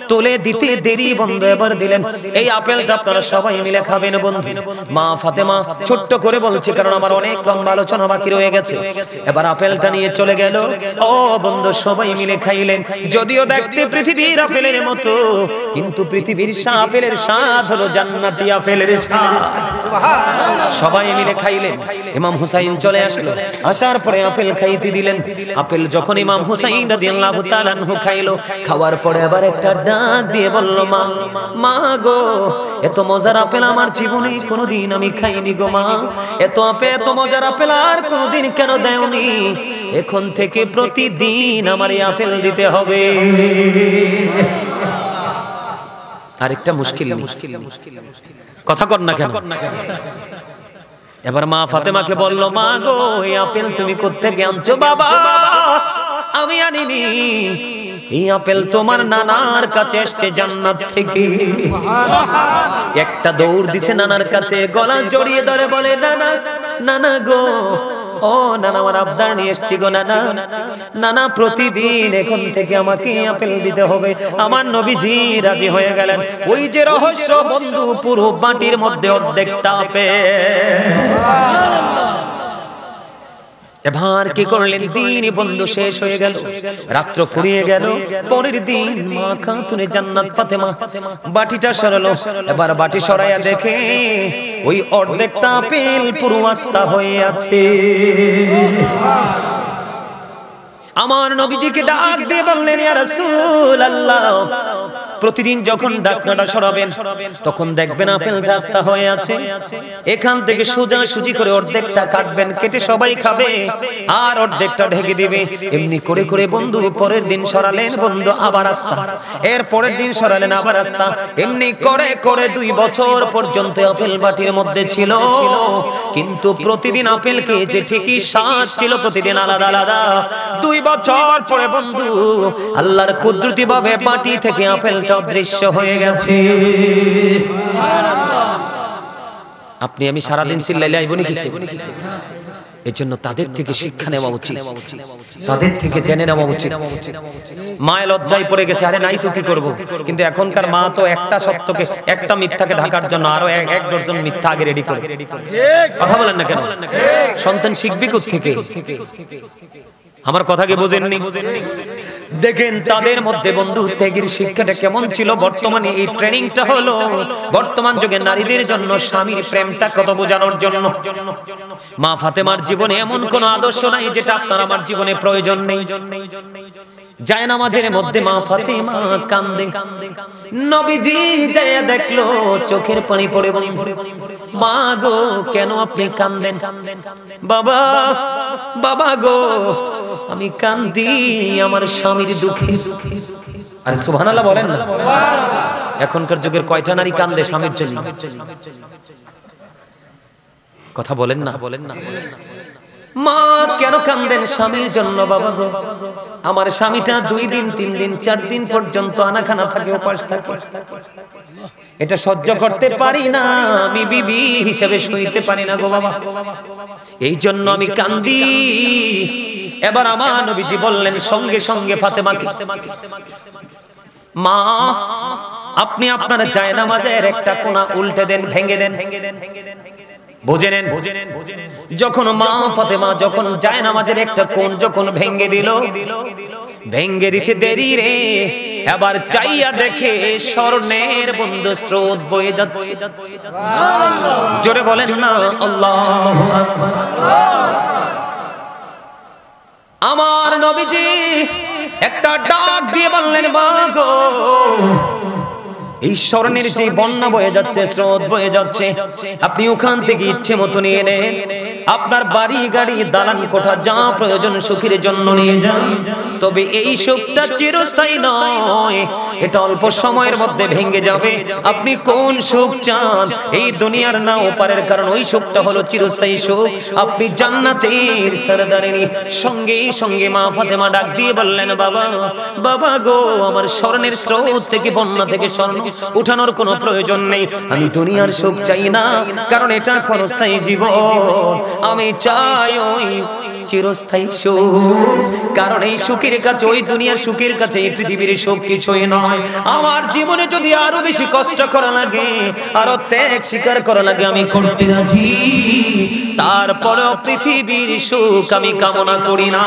তুলে দিতে দেরি বন্ধু, এবার দিলেন, এই আপেলটা আপনারা সবাই মিলে খাবেন। বন্ধু, মা ফাতেমা ছোট্ট করে বলছে, কারণ আমার অনেক লম্বা আলোচনা বাকি রয়ে গেছে। এবার আপেলটা নিয়ে চলে গেল। ও বন্ধু, সবাই মিলে খাইলেন। যদিও দেখতে পৃথিবীর আপেলের মতো, কিন্তু পৃথিবীর আপেলের স্বাদ হলো জান্নাতি আপেলের স্বাদ। সবাই মিলে খাইলেন। ইমাম হুসাইন চলে আসলো। আসার পরে আপেল খাইতে দিলেন। আপেল যখন ইমাম হুসাইন রাদিয়াল্লাহু তাআলা আনহু খাইলো, খাওয়ার পরে আবার একটা ডাক দিয়ে বলল, মা, মা গো, এত মজার আপেল আমার জীবনে কোনোদিন আমি খাইনি গো মা। এত আপেল, এত মজার আপেল আর কোনোদিন কেন দেওনি? এখন থেকে প্রতিদিন আমার এই আপেল দিতে হবে। আরেকটা মুশকিল, কথা কর না কেন? এবার মা ফাতেমাকে বলল, মা গো, এই আপেল তুমি কোত্থেকে আনছো? বাবা, আমি আনিনি, এই আপেল তোমার নানার কাছে এসেছে জান্নাত থেকে। একটা দৌড় দিছে নানার কাছে, গলা জড়িয়ে ধরে বলে, নানা, নানা গো, ও নানা, আমার আবদার নিয়ে এসেছি গো নানা। নানা, প্রতিদিন এখন থেকে আমাকে আপেল দিতে হবে। আমার নবীজি রাজি হয়ে গেলেন। ওই যে রহস্য বন্ধু, পুরো বাটির মধ্যে অর্ধেকটা আপেল। এবার কি করলেন? দিন বন্ধু শেষ হয়ে গেল, রাত্র ফুরিয়ে গেল। পরের দিন মা খাতুনে জান্নাত ফাতেমা বাটিটা সরালো। এবার বাটি সরাইয়া দেখে ওই অর্ধেকটা আপেল পুরো আস্তা হয়ে আছে। আমার নবীজিকে ডাক দিয়ে বললেন, ইয়া রাসূলুল্লাহ, প্রতিদিন যখন ডাকনাটা সরাবেন তখন দেখবেন আপেলটা আস্তা হয়ে আছে। এখান থেকে সোজা সুজি করে অর্ধেকটা কাটবেন, কেটে সবাই খাবে, আর অর্ধেকটা ঢেকে দিবে। এমনি করে করে বন্ধু পরের দিন সরালেন বন্ধু, আবার আস্তা। এর পরের দিন সরালেন, আবার আস্তা। এমনি করে করে 2 বছর পর্যন্ত আপেল বাটির মধ্যে ছিল। কিন্তু প্রতিদিন আপেল খেয়েছে ঠিকই, স্বাদ ছিল প্রতিদিন আলাদা আলাদা। 2 বছর পরে বন্ধু আল্লাহর কুদরতি ভাবে বাটি থেকে আপেল অদৃশ্য হয়ে গেছে। আপনি আমি সারাদিন চিল্লাইলে আইব নাকি? এজন্য তাদের থেকে শিক্ষা নেওয়া উচিত, তাদের থেকে জেনে নেওয়া উচিত। মায়ের লজ্জায় পড়ে গেছে, আরে নাই তো কি করব। কিন্তু এখনকার মা তো একটা সত্যকে, একটা মিথ্যাকে ঢাকার জন্য আরো 1 ডজন মিথ্যা আগে রেডি করে। কথা বলেন না কেন? সন্তান শিখবে কোথা থেকে? আমার কথা কি বোঝেননি? দেখেন তাদের মধ্যে বন্ধু ত্যাগের শিক্ষাটা কেমন ছিল। বর্তমানে এই ট্রেনিংটা হলো বর্তমান যুগে নারীদের জন্য স্বামীর প্রেমটা কত বোঝানোর জন্য। মা ফাতেমার জীবনে এমন কোন আদর্শ নাই যেটা আপনার আমার জীবনে প্রয়োজন নেই। জায়নামাজের মধ্যে মা ফাতেমা কান্দে। নবীজি যায় দেখলো চোখের পানি পড়ে, মা গো কেন আপনি কান্দেন? বাবা, বাবা গো আমি কান্দি আমার স্বামীর দুঃখে। আরে সুবহানাল্লাহ বলেন না। এখনকার যুগের কয়টা নারী কান্দে স্বামীর জন্য? কথা বলেন না। মা কেন কান্দেন স্বামীর জন্য? বাবা গো আমার স্বামীটা 2 দিন 3 দিন 4 দিন পর্যন্ত আনাখানা থাকে, উপাস থাকে, এটা সহ্য করতে পারি না, আমি বিবি হিসেবে সইতে পারি না গো বাবা, এই জন্য আমি কান্দি। এবার আমার নবীজি বললেন সঙ্গে সঙ্গে ফাতেমাকে, মা আপনি আপনার জায়নামাজের একটা কোণা উল্টে দেন, ভেঙে দেন। বুঝে নেন। যখন মা ফাতেমা যখন জায়নামাজের একটা কোণ যখন ভেঙে দিল, ভেঙে দিতে দেরি রে, এবার চাইয়া দেখে স্বর্ণের বন্ধু স্রোত বয়ে যাচ্ছে। জোরে বলেন না আল্লাহু আকবার। আমার নবীজি একটা ডাক দিয়ে বললেন, মা গো এই স্বর্ণের যে বন্যা বয়ে যাচ্ছে, স্রোত বয়ে যাচ্ছে, আপনি ওখান থেকে ইচ্ছে মতো নিয়ে নেন, আপনার বাড়ি গাড়ি দালান কোঠা যা প্রয়োজন সুখের জন্য নিয়ে যান, তবে এই সুখটা চিরস্থায়ী নয়, এটা অল্প সময়ের মধ্যে ভেঙে যাবে। আপনি কোন সুখ চান? এই দুনিয়ার না ওপারের, কারণ ওই সুখটা হলো চিরস্থায়ী সুখ, আপনি জান্নাতের সরদারিনী। সঙ্গে সঙ্গে মা ফাতেমা ডাক দিয়ে বললেন, বাবা, বাবা গো আমার স্বর্ণের স্রোত থেকে বন্যা থেকে স্বর্ণ উঠানোর কোনো প্রয়োজন নেই, আমি দুনিয়ার সুখ চাই না, কারণ এটা ক্ষণস্থায়ী জীবন, আমি চাই ওই চিরস্থায়ী সুখ, কারণ এই সুখের কাছে, ওই দুনিয়ার সুখের কাছে এই পৃথিবীর সুখ কিছুই নয়। আমার জীবনে যদি আরো বেশি কষ্ট করা লাগে, আরো ত্যাগ স্বীকার করা লাগে, আমি করতে রাজি, তারপরেও পৃথিবীর সুখ আমি কামনা করি না।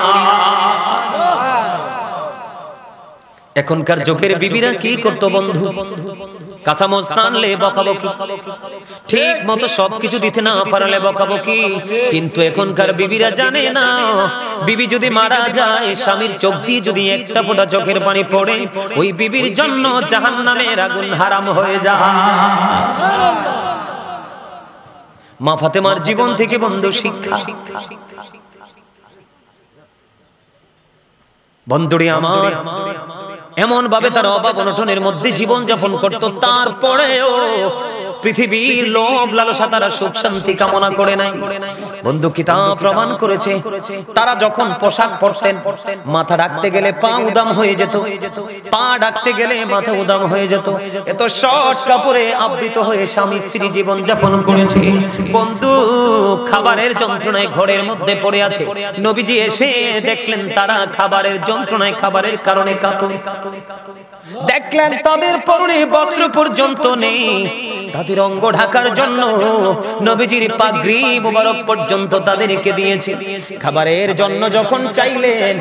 এখনকার যুগের বিবিরা কি করতো বন্ধু? কাঁচামচ টানলে বকাবকি, ঠিক মতো সবকিছু দিতে না পারলে বকাবকি। কিন্তু এখনকার বিবিরা জানে না, বিবি যদি মারা যায়, স্বামীর চোখ দিয়ে যদি একটা ফোঁটা চোখের পানি পড়ে, ওই বিবির জন্য জাহান্নামের আগুন হারাম হয়ে যায়। মা ফাতেমার জীবন থেকে বন্ধু শিক্ষা। বন্ধুরি আমার এমন ভাবে তার অভাব অনটনের মধ্যে জীবন যাপন করত, তারপরেও পৃথিবীর লোভ লালসা তারা সুখ শান্তি কামনা করে নাই। বন্ধু কিতাব প্রমাণ করেছে, তারা যখন পোশাক পরতেন, মাথা ঢাকতে গেলে পা উদাম হয়ে যেত, পা ঢাকতে গেলে মাথা উদাম হয়ে যেত, এত শর্ট কাপড়ে আবৃত হয়ে স্বামী স্ত্রী জীবন যাপন করেছে। বন্ধু খাবারের যন্ত্রণায় ঘরের মধ্যে পড়ে আছে, নবীজি এসে দেখলেন তারা খাবারের যন্ত্রণায়, খাবারের কারণে কাতর, দেখলেন তাদের পরনে বস্ত্র পর্যন্ত নেই, তাদের অঙ্গ ঢাকার জন্য নবীজির পাগড়ি মোবারক পর্যন্ত তাদেরকে দিয়েছে। খাবারের জন্য যখন চাইলেন,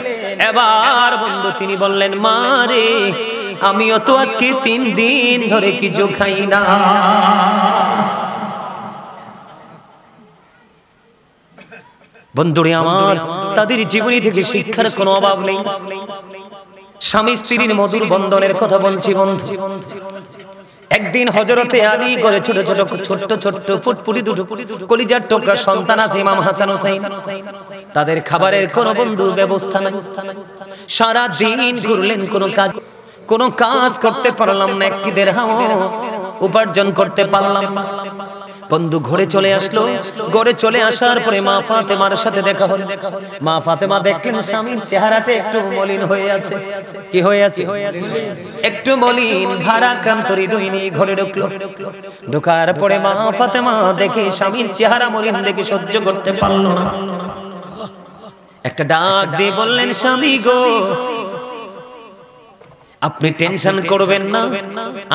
এবার বন্ধু তিনি বললেন, মা রে আমিও তো আজকে 3 দিন ধরে কিছু খাই না। বন্ধুরে আমার, তাদের জীবনী থেকে শিক্ষার কোনো অভাব নেই। স্বামী স্ত্রীর মধুর বন্ধনের কথা বলছি বন্ধু। একদিন হযরতে আলী করে ছোট ছোট ছোট্ট ছোট্ট ফুটফুটি দুটো কলিজার টুকরা সন্তান আছে, ইমাম হাসান হোসেন, তাদের খাবারের কোনো বন্ধু ব্যবস্থা নাই। সারা দিন ঘুরলেন, কোনো কাজ করতে পারলাম না, একটি দিরহাম উপার্জন করতে পারলাম না। বন্ধু ঘরে চলে আসলো, ঘরে চলে আসার পরে মা ফাতেমার সাথে দেখা হলো। মা ফাতেমা দেখলেন স্বামীর চেহারাটা একটু মলিন হয়ে আছে। কি হয়ে আছে? একটু মলিন, ভারাক্রান্ত হৃদয় নিয়ে ঘরে ঢুকলো। ঢোকার পরে মা ফাতেমা দেখে স্বামীর চেহারা মলিন দেখে সহ্য করতে পারলো না, একটা ডাক দিয়ে বললেন, স্বামী গো আপনি টেনশন করবেন না,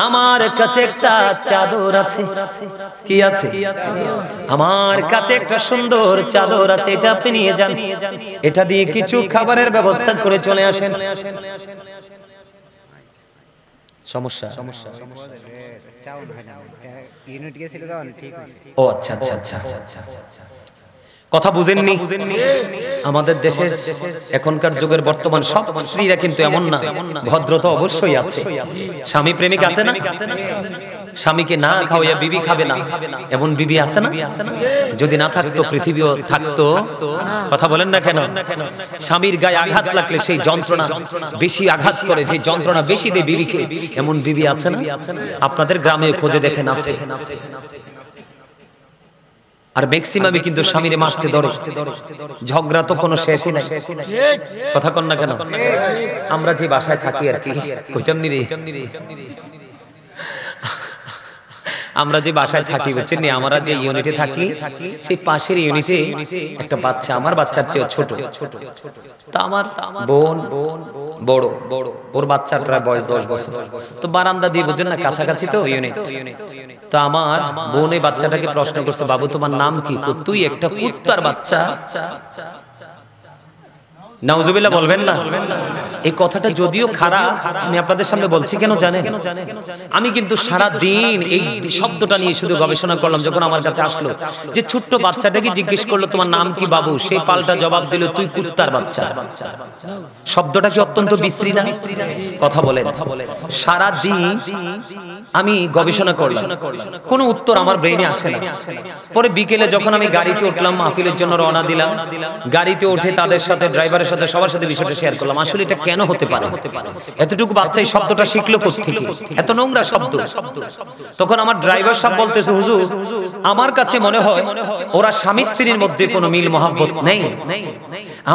আমার কাছে একটা চাদর আছে। কি আছে? আমার কাছে একটা সুন্দর চাদর আছে, এটা আপনি নিয়ে যান, এটা দিয়ে কিছু খাবারের ব্যবস্থা করে চলে আসেন। সমস্যা ও আচ্ছা আচ্ছা আচ্ছা আচ্ছা। কথা বুঝেননি? আমাদের দেশের এখনকার যুগের বর্তমান সব স্ত্রীরা কিন্তু এমন না, ভদ্রতা অবশ্যই আছে। স্বামী প্রেমিক আছে না? স্বামীকে না খাওয়াইয়া বিবি খাবে না, এমন বিবি আছে না? যদি না থাকতো পৃথিবীও থাকতো। কথা বলেন না কেন? স্বামীর গায়ে আঘাত লাগলে সেই যন্ত্রণা বেশি আঘাত করে, সেই যন্ত্রণা বেশি দেয় বিবিকে, এমন বিবি আছে না? আপনাদের গ্রামে খোঁজে দেখেন আছে। আর ম্যাক্সিমামই কিন্তু স্বামীরে মারতে ধরে, ঝগড়া তো কোনো শেষই নাই। কথা কন না কেন? আমরা যে বাসায় থাকি আর কি, কইতাম নি রে, আমরা যে বাসায় থাকি বুঝছেন নি, আমরা যে ইউনিটে থাকি, সেই পাশের ইউনিটে একটা বাচ্চা আমার বাচ্চার চেয়ে ছোট। তা আমার বোন বড়, ওর বাচ্চার প্রায় বয়স 10 বছর। তো বারান্দা দিয়ে বুঝছেন না, কাছাকাছি তো ইউনিট। তো আমার বোন এই বাচ্চাটাকে প্রশ্ন করছে, বাবু তোমার নাম কি? তুই একটা কুত্তার বাচ্চা। নাউজুবিল্লাহ বলবেন না? এই কথাটা যদিও খারাপ, আমি আপনাদের সামনে বলছি কেন জানেন? আমি কিন্তু সারা দিন এই শব্দটা নিয়ে শুধু গবেষণা করলাম। যখন আমার কাছে আসলো যে ছোট্ট বাচ্চাটাকে জিজ্ঞেস করলো তোমার নাম কি বাবু, সে পাল্টা জবাব দিল তুই কুত্তার বাচ্চা। শব্দটা কি অত্যন্ত বিশ্রী না? কথা বলেন। সারা দিন আমি গবেষণা করলাম, কোনো উত্তর আমার ব্রেইনে আসে না। পরে বিকেলে যখন আমি গাড়িতে উঠলাম, মাহফিলের জন্য রওনা দিলাম, গাড়িতে উঠে তাদের সাথে, ড্রাইভারের সাথে, সবার সাথে বিষয়টা শেয়ার করলাম। আসলে এটা কেন হতে পারে? এতটুকু বাচ্চা এই শব্দটা শিখলো কোত্থেকে? এত নোংরা শব্দ। তখন আমার ড্রাইভার সাহেব বলতেছে, হুজুর আমার কাছে মনে হয় ওরা স্বামী স্ত্রীর মধ্যে কোনো মিল মহব্বত নেই।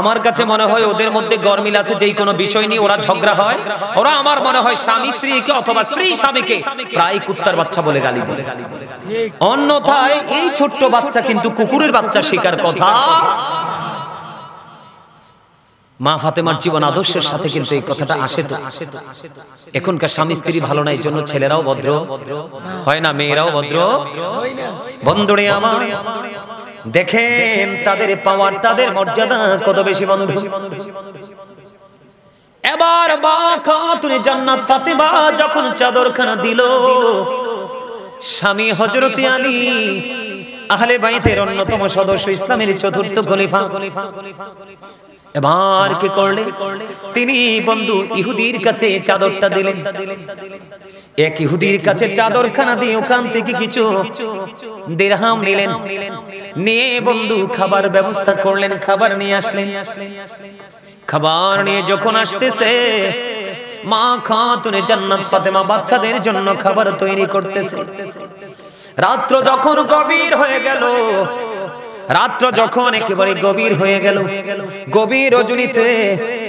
আমার কাছে মনে হয় ওদের মধ্যে গরমিল আছে, যেই কোনো বিষয় নিয়ে ওরা ঝগড়া হয়, ওরা আমার মনে হয় স্বামী স্ত্রীকে অথবা স্ত্রী স্বামীকে প্রায় কুত্তার বাচ্চা বলে গালি দেয়। অন্যথায় এই ছোট্ট বাচ্চা কিন্তু কুকুরের বাচ্চা শিকার কথা। মা ফাতেমার জীবন আদর্শের সাথে কিন্তু এই কথাটা আসে। তো এখনকার স্বামী স্ত্রী ভালো না, এই জন্য ছেলেরাও ভদ্র হয় না, মেয়েরাও ভদ্র হয় না। বন্ধুরে আমার দেখেন তাদের পাওয়ার, তাদের মর্যাদা কত বেশি বন্ধু। এবার বাকাতুনে জান্নাত ফাতেমা যখন চাদরখানা দিল, স্বামী হযরতে আলী আহলে বাইতের অন্যতম সদস্য, ইসলামের চতুর্থ খলিফা, এবার কি করলে তিনি বন্ধু ইহুদির কাছে চাদরটা দিলেন। এক ইহুদির কাছে চাদরখানা দিয়ে ওখান থেকে কিছু দিরহাম নিলেন, নিয়ে বন্ধু খাবার ব্যবস্থা করলেন, খাবার নিয়ে আসলেন। খাবার নিয়ে যখন আসতেছে, মা খাতুনে জান্নাত ফাতেমা বাচ্চাদের জন্য খাবার তৈরি করতেছে। রাত্র যখন গভীর হয়ে গেল, রাত্র যখন একেবারে গভীর হয়ে গেল, গভীর রজনীতে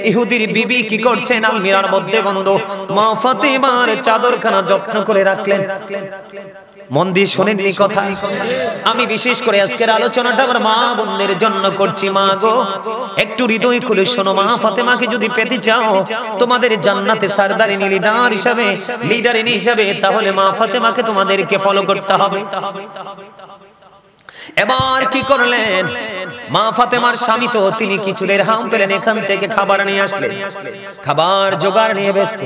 ইহুদির বিবি কি করছেন? আলমিরার মধ্যে বন্ধু মা ফাতেমার চাদরখানা যত্ন করে রাখলেন। মন দিয়ে শোনেননি কথা? আমি বিশেষ করে আজকের আলোচনাটা আমার মা বোনদের জন্য করছি। মা গো, একটু হৃদয় খুলে শোনো। মা ফাতেমাকে যদি পেতে চাও তোমাদের জান্নাতে সরদারিনী লিডারিনী হিসাবে, তাহলে মা ফাতেমাকে তোমাদেরকে ফলো করতে হবে। এবার কি করলেন? মা ফাতেমার স্বামী তো তিনি কিছু দিরহাম পেলেন, এখান থেকে খাবার নিয়ে আসলেন, খাবার জোগাড় নিয়ে ব্যস্ত।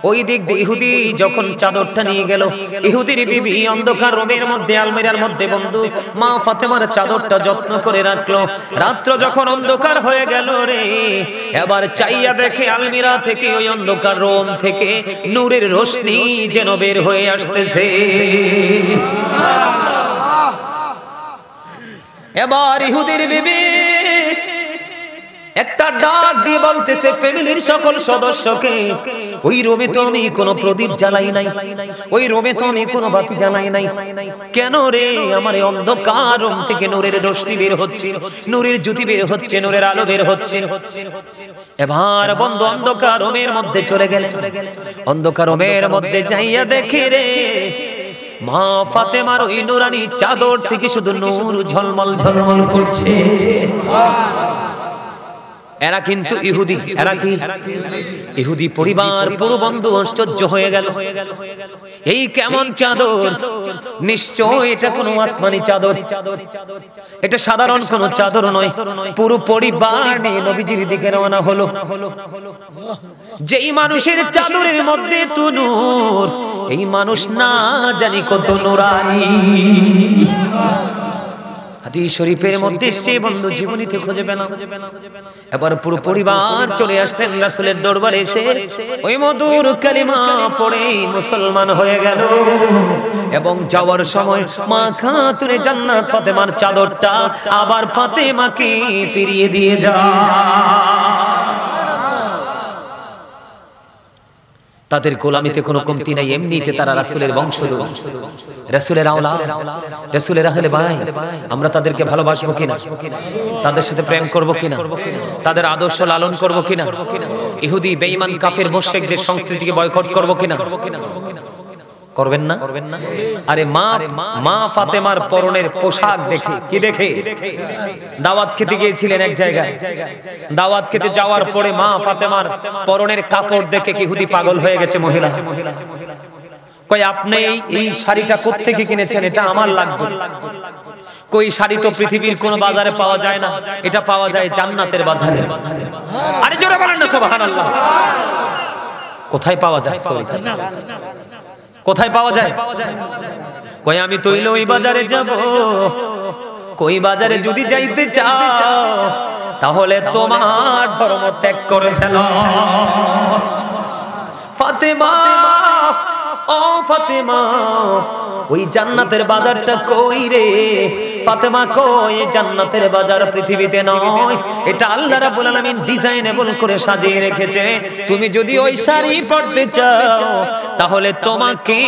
ওই দিক দিয়ে ইহুদি যখন চাদরটা নিয়ে গেল, ইহুদির বিবি অন্ধকার রুমের মধ্যে আলমিরার মধ্যে বন্ধু মা ফাতেমার চাদরটা যত্ন করে রাখলো। রাত্র যখন অন্ধকার হয়ে গেল রে, এবার চাইয়া দেখে আলমিরা থেকে, ওই অন্ধকার রুম থেকে নূরের রোশনি যেন বের হয়ে আসতেছে। এবার ইহুদির বিবি একটা ডাক দিয়ে বলতেছে ফ্যামিলির সকল সদস্যকে, ওই রুমে তো আমি কোনো প্রদীপ জ্বালাই নাই, ওই রুমে তো আমি কোনো বাতি জ্বালাই নাই। কেন রে? আমার এই অন্ধকার রুম থেকে নূরের রোশনি বের হচ্ছে, নূরের জ্যোতি বের হচ্ছে, নূরের আলো বের হচ্ছে। এবার বন্ধু অন্ধকার রুমের মধ্যে চলে গেলেন। অন্ধকার রুমের মধ্যে যাইয়া দেখে রে, মা ফাতেমার ওই নুরানি চাদর থেকে শুধু নূর ঝলমল ঝলমল করছে। এরা কিন্তু ইহুদি, এরা কি ইহুদি পরিবার। পুরো বন্ধু আশ্চর্য হয়ে গেল, এই কেমন চাদর? নিশ্চয় এটা কোনো আসমানি চাদর, এটা সাধারণ কোনো চাদর নয়। পুরো পরিবার নিয়ে নবীজির দিকে রওনা হলো। যেই মানুষের চাদরের মধ্যে তো নূর, এই মানুষ না জানি কত নুরানি। হাদিস শরীফের মধ্যে এসেছে বন্ধু, জীবনীতে খুঁজে পেলাম। এবার পুরো পরিবার চলে আসলেন রাসূলের দরবারে, এসে ওই মধুর কালিমা পড়ে মুসলমান হয়ে গেল। এবং যাওয়ার সময় মা খাতুনে জান্নাত ফাতেমার চাদরটা আবার ফাতেমাকে ফিরিয়ে দিয়ে যায়। তাদের গোলামিতে কোনো কমতি নাই, এমনিতে তারা রাসূলের বংশধর, রাসূলের আওলাদ, রাসূলের আহলে বাইত। আমরা তাদেরকে ভালোবাসবো কিনা? তাদের সাথে প্রেম করব কিনা? তাদের আদর্শ লালন করব কিনা? ইহুদি বেঈমান কাফের মুশরিকদের সংস্কৃতিকে বয়কট করব কিনা? করবেন না? আরে মা ফাতেমার পরনের পোশাক দেখে, কি দেখে? দাওয়াত খেতে গিয়েছিলেন এক জায়গায়, দাওয়াত খেতে যাওয়ার পরে মা ফাতেমার পরনের কাপড় দেখে ইহুদি পাগল হয়ে গেছে মহিলা। কই আপনি এই শাড়িটা কোত্থেকে কিনেছেন? এটা আমার লাগবে। কই শাড়ি তো পৃথিবীর কোন বাজারে পাওয়া যায় না, এটা পাওয়া যায় জান্নাতের বাজারে। আরে জোরে বলেন না সুবহানাল্লাহ। কোথায় পাওয়া যায়? কোথায় পাওয়া যায়? কই আমি তৈল ওই বাজারে যাব। কই বাজারে যদি যাইতে চাও তাহলে তোমার ধর্ম ত্যাগ করে ফেলো। ফাতেমা, ও ফাতেমা, ওই জান্নাতের বাজারটা কই রে? ফাতেমা কই, জান্নাতের বাজার পৃথিবীতে নয়, এটা আল্লাহ রাব্বুল আলামিন ডিজাইনেবল করে সাজিয়ে রেখেছে। তুমি যদি ওই শাড়ি পরতে চাও তাহলে তোমাকে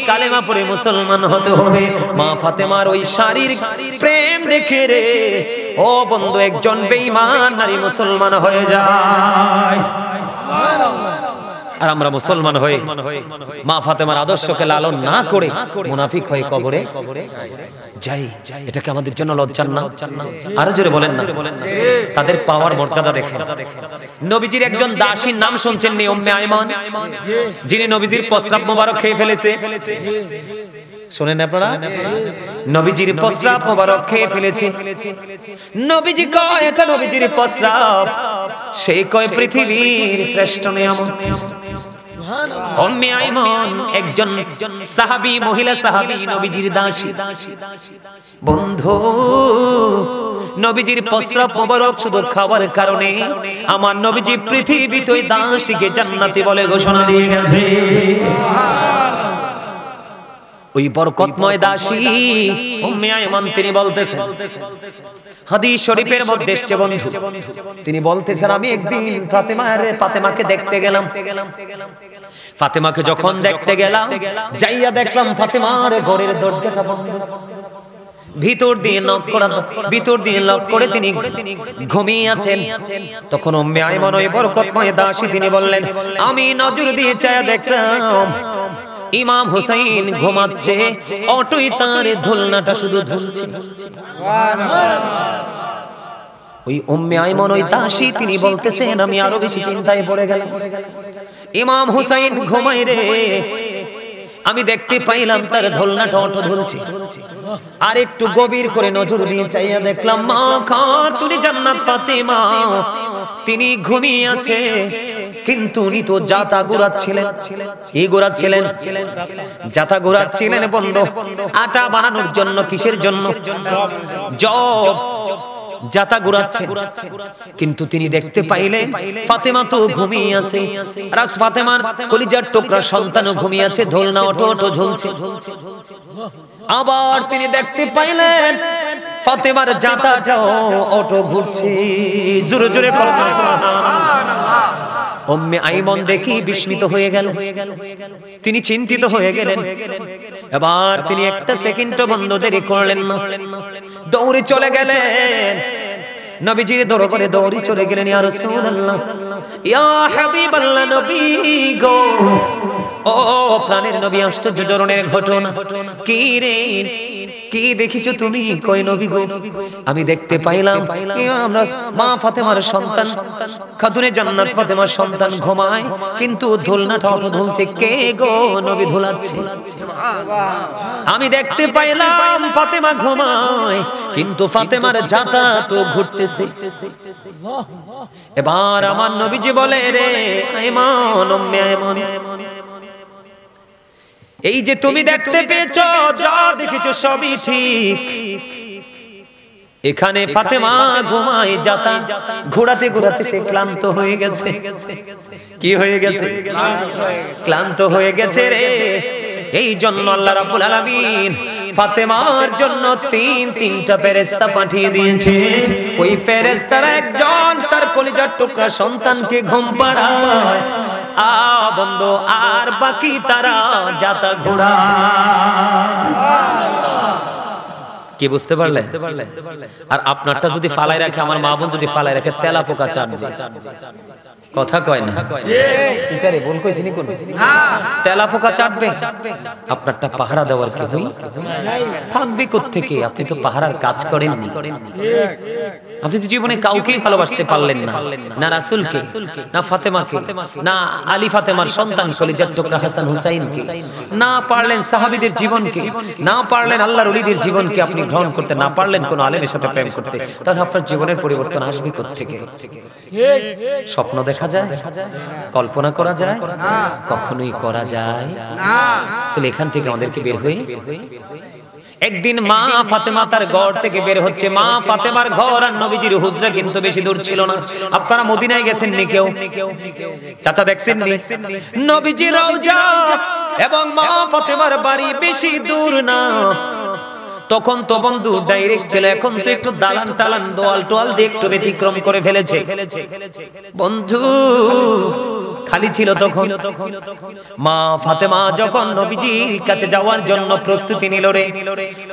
কালেমা পড়ে মুসলমান হতে হবে। মা ফাতেমার ওই শাড়ির প্রেম দেখে রে ও বন্ধু একজন বেঈমান নারী মুসলমান হয়ে যায়। আর আমরা মুসলমান হয়ে মা ফাতেমার আদর্শকে লালন না করে মুনাফিক হয়ে কবরে যাই। এটাকে আমাদের জন্য লজ্জার না? আরো জোরে বলেন না। তাদের পাওয়ার মর্যাদা দেখেন। নবীজির একজন দাসীর নাম শুনছেন নি? উম্মে আইমান, যিনি নবীজির প্রস্রাব মোবারক খেয়ে ফেলেছে। শুনেন আপনারা? নবীজির প্রস্রাব মোবারক খেয়ে ফেলেছে। নবীজি কয় এটা নবীজির প্রস্রাব। সেই কয় পৃথিবীর শ্রেষ্ঠ নিয়ামত। উম্মে আইমান একজন সাহাবী, মহিলা সাহাবী, নবীজির দাসী। বন্ধু, নবীজির প্রস্রাব মোবারক শুধু খাবার কারণে আমার নবীজি পৃথিবীতে ওই দাসীকে জান্নাতি বলে ঘোষণা দিয়ে গেছে। ওই বরকতময় দাসী উম্মে আইমান তিনি বলতেছেন, হাদিস শরীফের মধ্যে এসেছে বন্ধু, তিনি বলতেছেন আমি একদিন ফাতেমাকে দেখতে গেলাম। ফাতেমাকে যখন দেখতে গেলাম, যাইয়া দেখলাম ফাতেমার ঘরের দরজাটা বন্ধ। ভিতর দিয়ে লক করে তিনি ঘুমিয়ে আছেন। তখন উম্মে আইমান ওই বরকতময় দাসী তিনি বললেন, আমি নজর দিয়ে চায়া দেখলাম ইমাম হুসাইন ঘুমাচ্ছে, অটোই তার ধুলনাটা শুধু ঝুলছে। ওই উম্মে আইমান ওই দাসী তিনি বলতেছেন আমি আরো বেশি চিন্তায় পড়ে গেলাম। ইমাম হুসাইন ঘুমাই রে, আমি দেখতে পাইলাম তার ধুলনাটা অটো ঝুলছে। আর একটু গভীর করে নজর দিয়ে চাইয়া দেখলাম মা খাতুনে জান্নাত ফাতেমা তিনি ঘুমিয়ে আছে, কিন্তু উনি তো জাতা ঘোরাচ্ছিলেন। কি ঘোরাচ্ছিলেন? জাতা ঘোরাচ্ছিলেন বন্ধু, আটা বানানোর জন্য। কিসের জন্য? জব। জাতা ঘোরাচ্ছে। কিন্তু তিনি দেখতে পাইলেন ফাতেমা তো ঘুমিয়ে আছে, আর ফাতেমার কলিজার টুকরা সন্তানও ঘুমিয়ে আছে, দোলনা অটো ঝুলছে। আবার তিনি দেখতে পাইলেন ফাতেমার জাতাটাও অটো ঘুরছে। জোরে জোরে বলুন সুবহানাল্লাহ। উম্মে আইমান দেখি বিস্মিত হয়ে গেল, তিনি চিন্তিত হয়ে গেলেন। এবার তিনি একটা সেকেন্ড বন্ধ দেরি করলেন না, দৌড়ে চলে গেলেন নবীজির দরবারে। দৌড়ে চলে গেলেন, ইয়া রাসূলুল্লাহ, ইয়া হাবিবাল্লাহ, নবী গো, ও প্রাণের নবী, আশ্চর্য ধরনের ঘটনা। কি রে, কি দেখিছো তুমি? কই নবী গো, আমি দেখতে পাইলাম আমরা মা ফাতেমার সন্তান খাতুনে জান্নাত ফাতেমার সন্তান ঘুমায়, কিন্তু দোলনাটা অটো ঝুলছে। কে গো? নবী ঝুলাচ্ছে। আমি দেখতে পাইলাম ফাতেমা ঘুমায়, কিন্তু ফাতেমার জাতা তো ঘুরতেছে। এবার আমার নবীজি বলে, রে আইমান, উম্মে আইমান, এই যে তুমি দেখতে পেয়েছো, যা দেখেছো সবই ঠিক, এখানে ফাতেমা ঘুমায় যাতা, ঘোরাতে ঘোরাতে সে ক্লান্ত হয়ে গেছে। কি হয়ে গেছে? ক্লান্ত হয়ে গেছে রে। এই জন্য আল্লাহ রাব্বুল আলামিন ফাতেমার জন্য তিনটা ফেরেশতা পাঠিয়ে দিয়েছে। ওই ফেরেশতারা একজন তার কলিজার টুকরা সন্তানকে ঘুম পাড়ায়, বন্ধু, আর বাকি তারা যাতা ঘোরায়। কি বুঝতে পারলে? আর আপনারটা যদি ফালাই রাখে, আমার মা বোন যদি ফালাই রাখে, তেলা পোকা চাটবে। কথা কয় না? এটারে ভুল কইছি নি কোন? তেলা পোকা চাটবে। আপনারটা পাহারা দেওয়ার কি হই থাকবে কোত্থেকে? আপনি তো পাহারার কাজ করেন। আপনি তো জীবনে কাউকেই ভালোবাসতে পারলেন না, না রাসূলকে, না ফাতেমাকে, না আলী ফাতেমার সন্তান কলিজার টুকরা হাসান হুসাইনকে, না পারলেন সাহাবীদের জীবনকে, না পারলেন আল্লাহর ওলিদের জীবনকে আপনি গ্রহণ করতে, না পারলেন কোন আলেমের সাথে প্রেম করতে। তাহলে আপনার জীবনের পরিবর্তন আসবে কোত্থেকে? স্বপ্ন দেখা যায়, কল্পনা করা যায়, কখনোই করা যায় না। তাহলে এখান থেকে আমাদেরকে বের হয়ে একদিন মা ফাতেমা তার ঘর থেকে বের হচ্ছে। মা ফাতেমার ঘর আর নবীজির হুজরা কিন্তু বেশি দূর ছিল না। আপনারা মদিনায় গেছেন নি কেউ? চাচা দেখছেন নি? নবীজির রওজা এবং মা ফাতেমার বাড়ি বেশি দূর না। তখন তো বন্ধু ডাইরেক্ট ছিল, এখন তো একটু দালান টালান দোয়াল টোয়াল দিয়ে একটু ব্যতিক্রম করে ফেলেছে। বন্ধু খালি ছিল তখন। মা ফাতেমা যখন নবীজির কাছে যাওয়ার জন্য প্রস্তুতি নিল রে,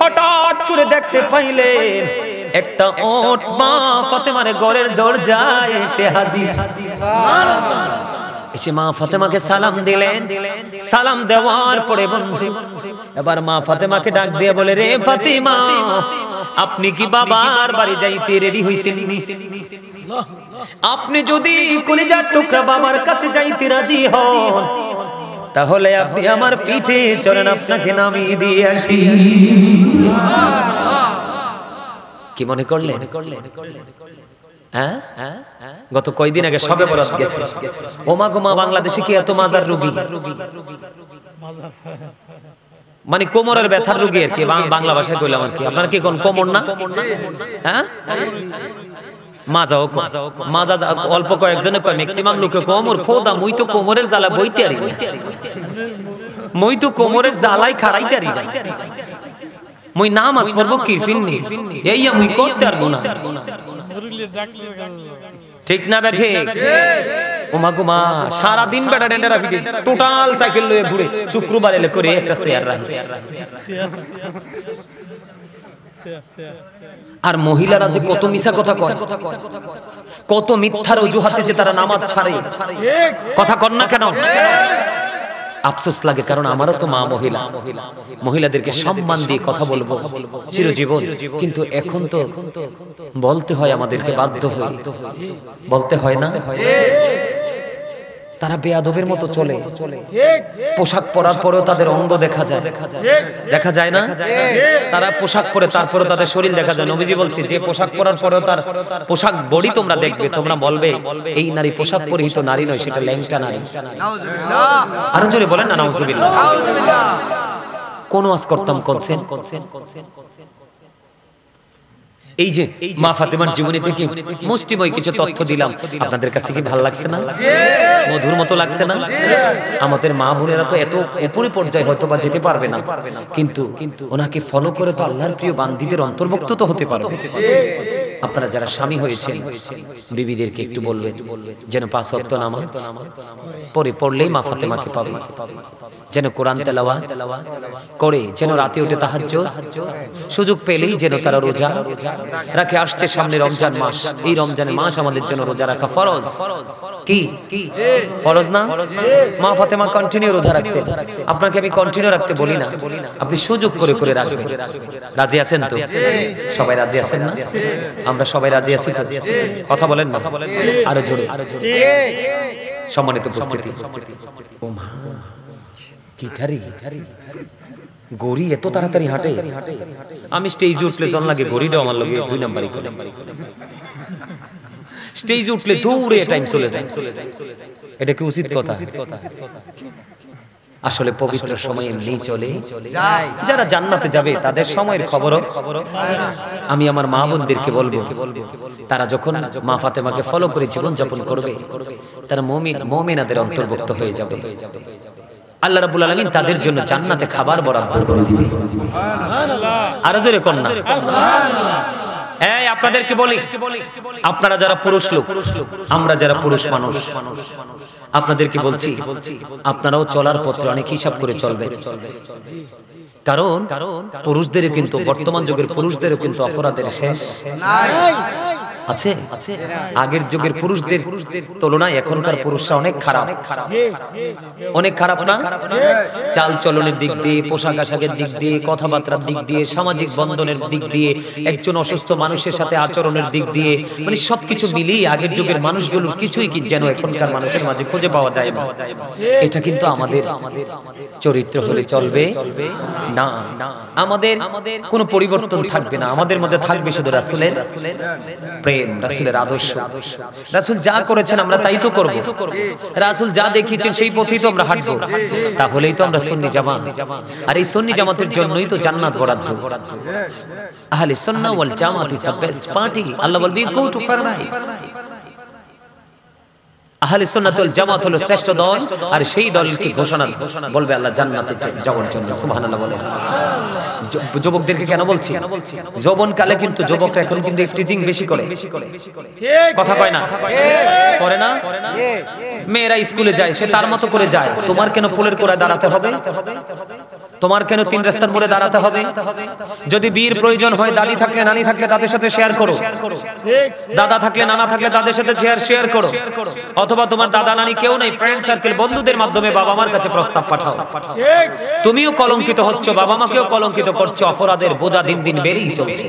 হঠাৎ করে দেখতে পাইলেন একটা ওট মা ফাতেমার ঘরের দরজায় এসে হাজির। এসে মা ফাতেমাকে সালাম দিলেন। সালাম দেওয়ার পরে বন্ধু এবার মা ফাতেমাকে ডাক দিয়ে বলে, রে ফাতেমা, আপনি কি বাবার বাড়ি যাইতে রেডি হইছেন? আপনি যদি কলিজার টুকরা বাবার কাছে যাইতে রাজি হন, তাহলে আপনি আমার পিঠে চড়েন, আপনাকে নামিয়ে দিয়ে আসি। কি মনে করলেন? গত কয়দিন আগে সবে বরাত গেছে। ওমা গোমা, বাংলাদেশে কি এত মাজার রোগী? মানে কোমরের ব্যথার রোগী আর কি, বাংলা ভাষায় কইলাম আর কি। আপনার কি কোন কোমর না? হ্যাঁ, মাজাও মাজা অল্প কয়েকজনে কয়, ম্যাক্সিমাম লোকে কোমর। খোদা, মুই তো কোমরের জ্বালা বইতে আরি না, মুই তো কোমরের জ্বালাই খাড়াইতে আরি না। মুই নামাজ পড়বো কিরফিন নি, এইয়া মুই করতে পারবো না। ঠিক না বেঠে? ওমা গোমা, সারাদিন বেটা ডেন্ডারা ফিটে টোটাল সাইকেল লয়ে ঘুরে, শুক্রবার এলে করে একটা শেয়ার রাখে। আর মহিলারা যে কত মিছা কথা কয়, কত মিথ্যার অজুহাতে যে তারা নামাজ ছাড়ে। কথা কর না কেন? আফসোস লাগে, কারণ আমারও তো মা মহিলা। মহিলাদেরকে সম্মান দিয়ে কথা বলবো চিরজীবন, কিন্তু এখন তো বলতে হয়, আমাদেরকে বাধ্য হয়ে বলতে হয় না। তারা বেয়াদবের মতো চলে। পোশাক পরার পরেও তাদের অঙ্গ দেখা যায়, দেখা যায় না? তারা পোশাক পরে তারপরে তাদের শরীর দেখা যায়। নবীজি বলছে, যে পোশাক পরার পরেও তার পোশাক বডি তোমরা দেখবে, তোমরা বলবে এই নারী পোশাক পরিহিত নারী নয়, সেটা ল্যাংটা নারী। আরো জোরে বলেন না নাউজুবিল্লাহ। কোন ওয়াজ করতাম করছেন? এই যে মা ফাতেমার জীবনী থেকে মুষ্টিময় কিছু তথ্য দিলাম, আপনাদের কাছে কি ভালো লাগছে না? মধুর মতো লাগছে না? আমাদের মা বোনেরা তো এত উপরে পর্যায়ে হয়তো বা যেতে পারবে না, কিন্তু ওনাকে ফলো করে তো আল্লাহর প্রিয় বান্দীদের অন্তর্ভুক্ত তো হতে পারবে। আপনারা যারা স্বামী হয়েছেন, বিবিদেরকে একটু বলবেন যেন 5 ওয়াক্ত নামাজ পড়লেই মা ফাতেমাকে পাবে, যেন কোরআন তেলাওয়াত করে, যেন রাতে উঠে তাহাজ্জুদ, সুযোগ পেলেই যেন তারা রোজা রাখে। আসছে সামনে রমজান মাস, এই রমজানের মাস আমাদের জন্য রোজা রাখা ফরজ। কি ফরজ না? মা ফাতেমা কন্টিনিউ রোজা রাখতে, আপনাকে আমি কন্টিনিউ রাখতে বলি না, আপনি সুযোগ করে করে রাখবেন। রাজি আছেন তো? সবাই রাজি আছেন না? আমরা সবাই রাজি আছি তো? কথা বলেন না, আরো জোরে। সম্মানিত উপস্থিতি, ও মা কি ধারি গড়ি এত তাড়াতাড়ি হাঁটে। আমি স্টেজে উঠলে জন লাগে, গড়িটাও আমার লগে 2 নাম্বারই করে। স্টেজে উঠলে দৌড়ে টাইম চলে যায়, এটা কি উচিত কথা? আসলে পবিত্র সময় এমনি চলে যায়। যারা জান্নাতে যাবে তাদের সময়ের খবরও আমি আমার মা বোনদেরকে বলবো, তারা যখন মা ফাতেমাকে ফলো করে জীবন যাপন করবে, তারা মুমিন মুমিনাদের অন্তর্ভুক্ত হয়ে যাবে। আল্লাহ রাব্বুল আলামিন তাদের জন্য জান্নাতে খাবার বরাদ্দ করে দিবে। সুবহানাল্লাহ। আরো জোরে কোন না সুবহানাল্লাহ। এই আপনাদেরকে বলি, আপনারা যারা পুরুষ লোক, আমরা যারা পুরুষ মানুষ, আপনাদেরকে বলছি, আপনারাও চলার পথে অনেক হিসাব করে চলবেন। কারণ পুরুষদেরও কিন্তু, বর্তমান যুগের পুরুষদেরও কিন্তু অপরাধের শেষ নাই। আছে আগের যুগের পুরুষদের তুলনায় এখনকার পুরুষরা অনেক খারাপ, অনেক খারাপ না? চাল চলনের দিক দিয়ে, পোশাক আশাকের দিক দিয়ে, কথাবার্তার দিক দিয়ে, সামাজিক বন্ধনের দিক দিয়ে, একজন অসুস্থ মানুষের সাথে আচরণের দিক দিয়ে, মানে সবকিছু মিলিয়ে আগের যুগের মানুষগুলোর কিছুই কি যেন এখনকার মানুষের মাঝে খুঁজে পাওয়া যায় না। এটা কিন্তু আমাদের চরিত্র হলে চলবে না। আমাদের কোনো পরিবর্তন থাকবে না, আমাদের মধ্যে থাকবে শুধু রাসূলের প্রেম, রাসূলের আদর্শ। রাসূল যা করেছেন আমরা তাই তো করব, রাসূল যা দেখিয়েছেন সেই পথেই তো আমরা হাঁটবো। তাহলেই তো আমরা সুন্নি জামাত। আর এই সুন্নি জামাতের জন্যই তো জান্নাত বরাদ্দ। আহলে সুন্নাহ ওয়াল জামাত ইজ দ্য বেস্ট পার্টি। আল্লাহ বলবে গো টু প্যারাডাইস। আহলে সুন্নাত ওয়াল জামাত হলো শ্রেষ্ঠ দল, আর সেই দলকে ঘোষণা বলবে আল্লাহ জান্নাতে যাওয়ার জন্য। সুবহানাল্লাহ বলে। যুবকদেরকে কেন বলছি? যৌবনকালে কিন্তু যুবকরা এখন কিন্তু ইফটিজিং বেশি করে, কথা কয় না? করে না? মেয়েরা স্কুলে যায়, সে তার মতো করে যায়। তোমার কেন ফুলের কোড়ায় দাঁড়াতে হবে? তোমার কেন তিন রাস্তার মোড়ে দাঁড়াতে হবে? যদি বিয়ের প্রয়োজন হয়, দাদি থাকলে নানি থাকলে তাদের সাথে শেয়ার করো, দাদা থাকলে নানা থাকলে তাদের সাথে শেয়ার করো। অথবা তোমার দাদা নানি কেউ নেই, ফ্রেন্ড সার্কেল বন্ধুদের মাধ্যমে বাবা মার কাছে প্রস্তাব পাঠাও। তুমিও কলঙ্কিত হচ্ছ, বাবা মাকেও কলঙ্কিত করছো, অপরাধের বোঝা দিন দিন বেড়েই চলছে।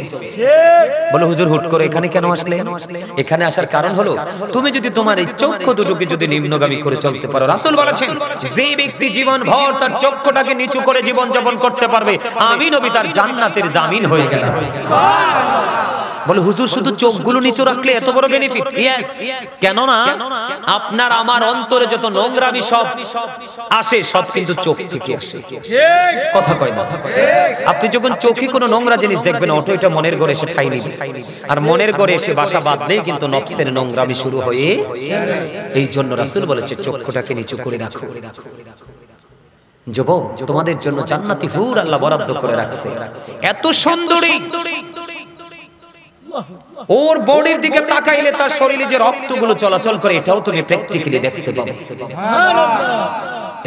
বলে হুজুর হুট করে এখানে কেন আসলে? এখানে আসার কারণ হলো তুমি যদি তোমার এই চক্ষু দুটোকে যদি নিম্নগামী করে চলতে পারো, রাসূল বলেছেন যে ব্যক্তি জীবন ভর তার চক্ষুটাকে নিচু করে জীবন যাপন করতে পারবে, আমি নবী তার জান্নাতের জামিন হয়ে গেলাম। বলে হুজুর শুধু চোখগুলো নিচু রাখলে এত বড় বেনিফিট? ইয়েস। কেন না? আপনার আমার অন্তরে যত নোংরামি সব আসে, সব কিন্তু চোখ থেকে আসে। কথা কয় না? আপনি যখন চোখে কোনো নোংরা জিনিস দেখবেন, অটো এটা মনের ঘরে এসে ঠাই নিবে, আর মনের ঘরে এসে বাসা বাঁধলেই কিন্তু নফসের নোংরামি শুরু হয়ে। এই জন্য রাসূল বলেছে চক্ষুটাকে নিচু করে রাখো। যুবক, তোমাদের জন্য জান্নাতি হুর আল্লাহ বরাদ্দ করে রাখছে। এত সুন্দরী, ওর বডির দিকে তাকাইলে তার শরীরে যে রক্তগুলো চলাচল করে, এটাও তুমি প্র্যাকটিক্যালি দেখতে পাবে। সুবহানাল্লাহ।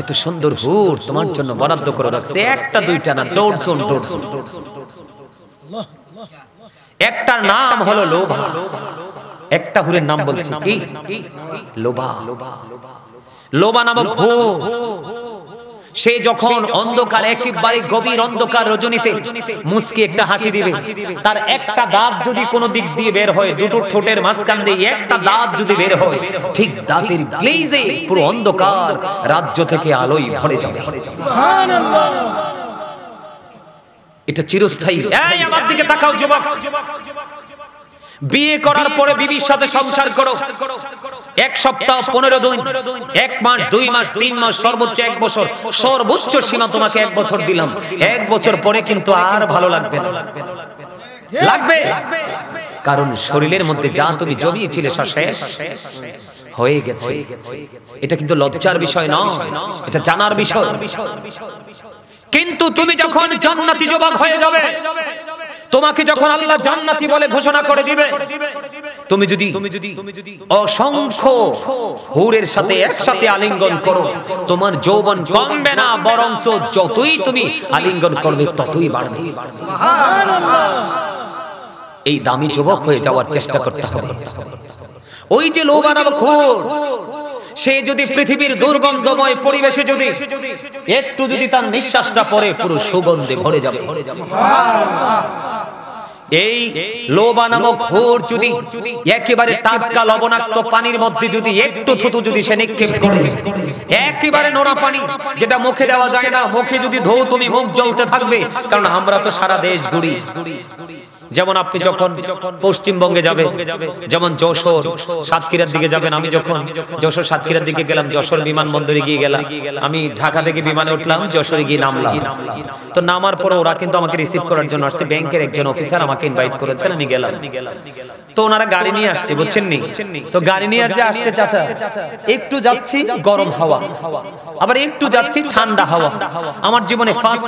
এত সুন্দর হুর তোমার জন্য বরাদ্দ করে রাখছে। একটা দুইটা না, ডজন ডজন। একটার নাম হলো লোভা। একটা হুরের নাম বলছি কি? লোভা। লোভা নামক হুর, সে যখন অন্ধকার, একেবারে গভীর অন্ধকার রজনীতে মুস্কি একটা হাসি দিবে, তার একটা দাঁত যদি কোনো দিক দিয়ে বের হয়, দুটো ঠোঁটের মাঝখান দিয়ে একটা দাঁত যদি বের হয়, ঠিক দাঁতের গ্লেজে পুরো অন্ধকার রাজ্য থেকে আলোয় ভরে যাবে। সুবহানাল্লাহ। এটা চিরস্থায়ী। এই আমার দিকে তাকাও যুবক, বিয়ে করার পরে বিবির সাথে সংসার করো, এক সপ্তাহ 15 দিন, 1 মাস, 2 মাস, 3 মাস, সর্বোচ্চ 1 বছর, সর্বোচ্চ সীমা তোমাকে 1 বছর দিলাম। 1 বছর পরে কিন্তু আর ভালো লাগবে না। লাগবে, কারণ শরীরের মধ্যে যা তুমি জমিয়েছিলে শেষ হয়ে গেছে। এটা কিন্তু লজ্জার বিষয় নয়, এটা জানার বিষয়। কিন্তু তুমি যখন জান্নাতি যুবক হয়ে যাবে, তোমাকে যখন আল্লাহ জান্নাতি বলে ঘোষণা করে দিবে, তুমি যদি অসংখ্য হুরের সাথে একসাথে আলিঙ্গন করো, তোমার যৌবন কমবে না, বরং যতই তুমি আলিঙ্গন করবে ততই বাড়বে। সুবহানাল্লাহ। এই দামি যুবক হয়ে যাওয়ার চেষ্টা করতে হবে। ওই যে লোভা নামক হুর, সে যদি পৃথিবীর দুর্গন্ধময় পরিবেশে যদি একটু যদি তার নিঃশ্বাসটা পড়ে, পুরো সুগন্ধে ভরে যাবে। এই লোভা নামক হুর যদি একেবারে টাটকা লবণাক্ত পানির মধ্যে যদি একটু থুতু যদি সে নিক্ষেপ করে, একেবারে নোনা পানি যেটা মুখে দেওয়া যায় না, মুখে যদি ধো তুমি মুখ জ্বলতে থাকবে। কারণ আমরা তো সারা দেশ ঘুরি, যেমন আপনি যখন পশ্চিমবঙ্গে যাবেন, যেমন যশোর সাতক্ষীরার দিকে যাবেন, আমি যখন যশোর সাতক্ষীরার দিকে গেলাম, যশোর বিমানবন্দরে গিয়ে গেলাম, আমি ঢাকা থেকে বিমানে উঠলাম, যশোরে গিয়ে নামলাম। তো নামার পরে ওরা কিন্তু আমাকে রিসিভ করার জন্য আসছে, ব্যাংকের একজন অফিসার আমাকে ইনভাইট করেছেন, আমি গেলাম। তো ওনারা গাড়ি নিয়ে আসছে, বুঝছেন নি? তো গাড়ি নিয়ে যে আসছে, চাচা একটু যাচ্ছি গরম হাওয়া, আবার একটু যাচ্ছি ঠান্ডা হাওয়া। আমার জীবনে ফার্স্ট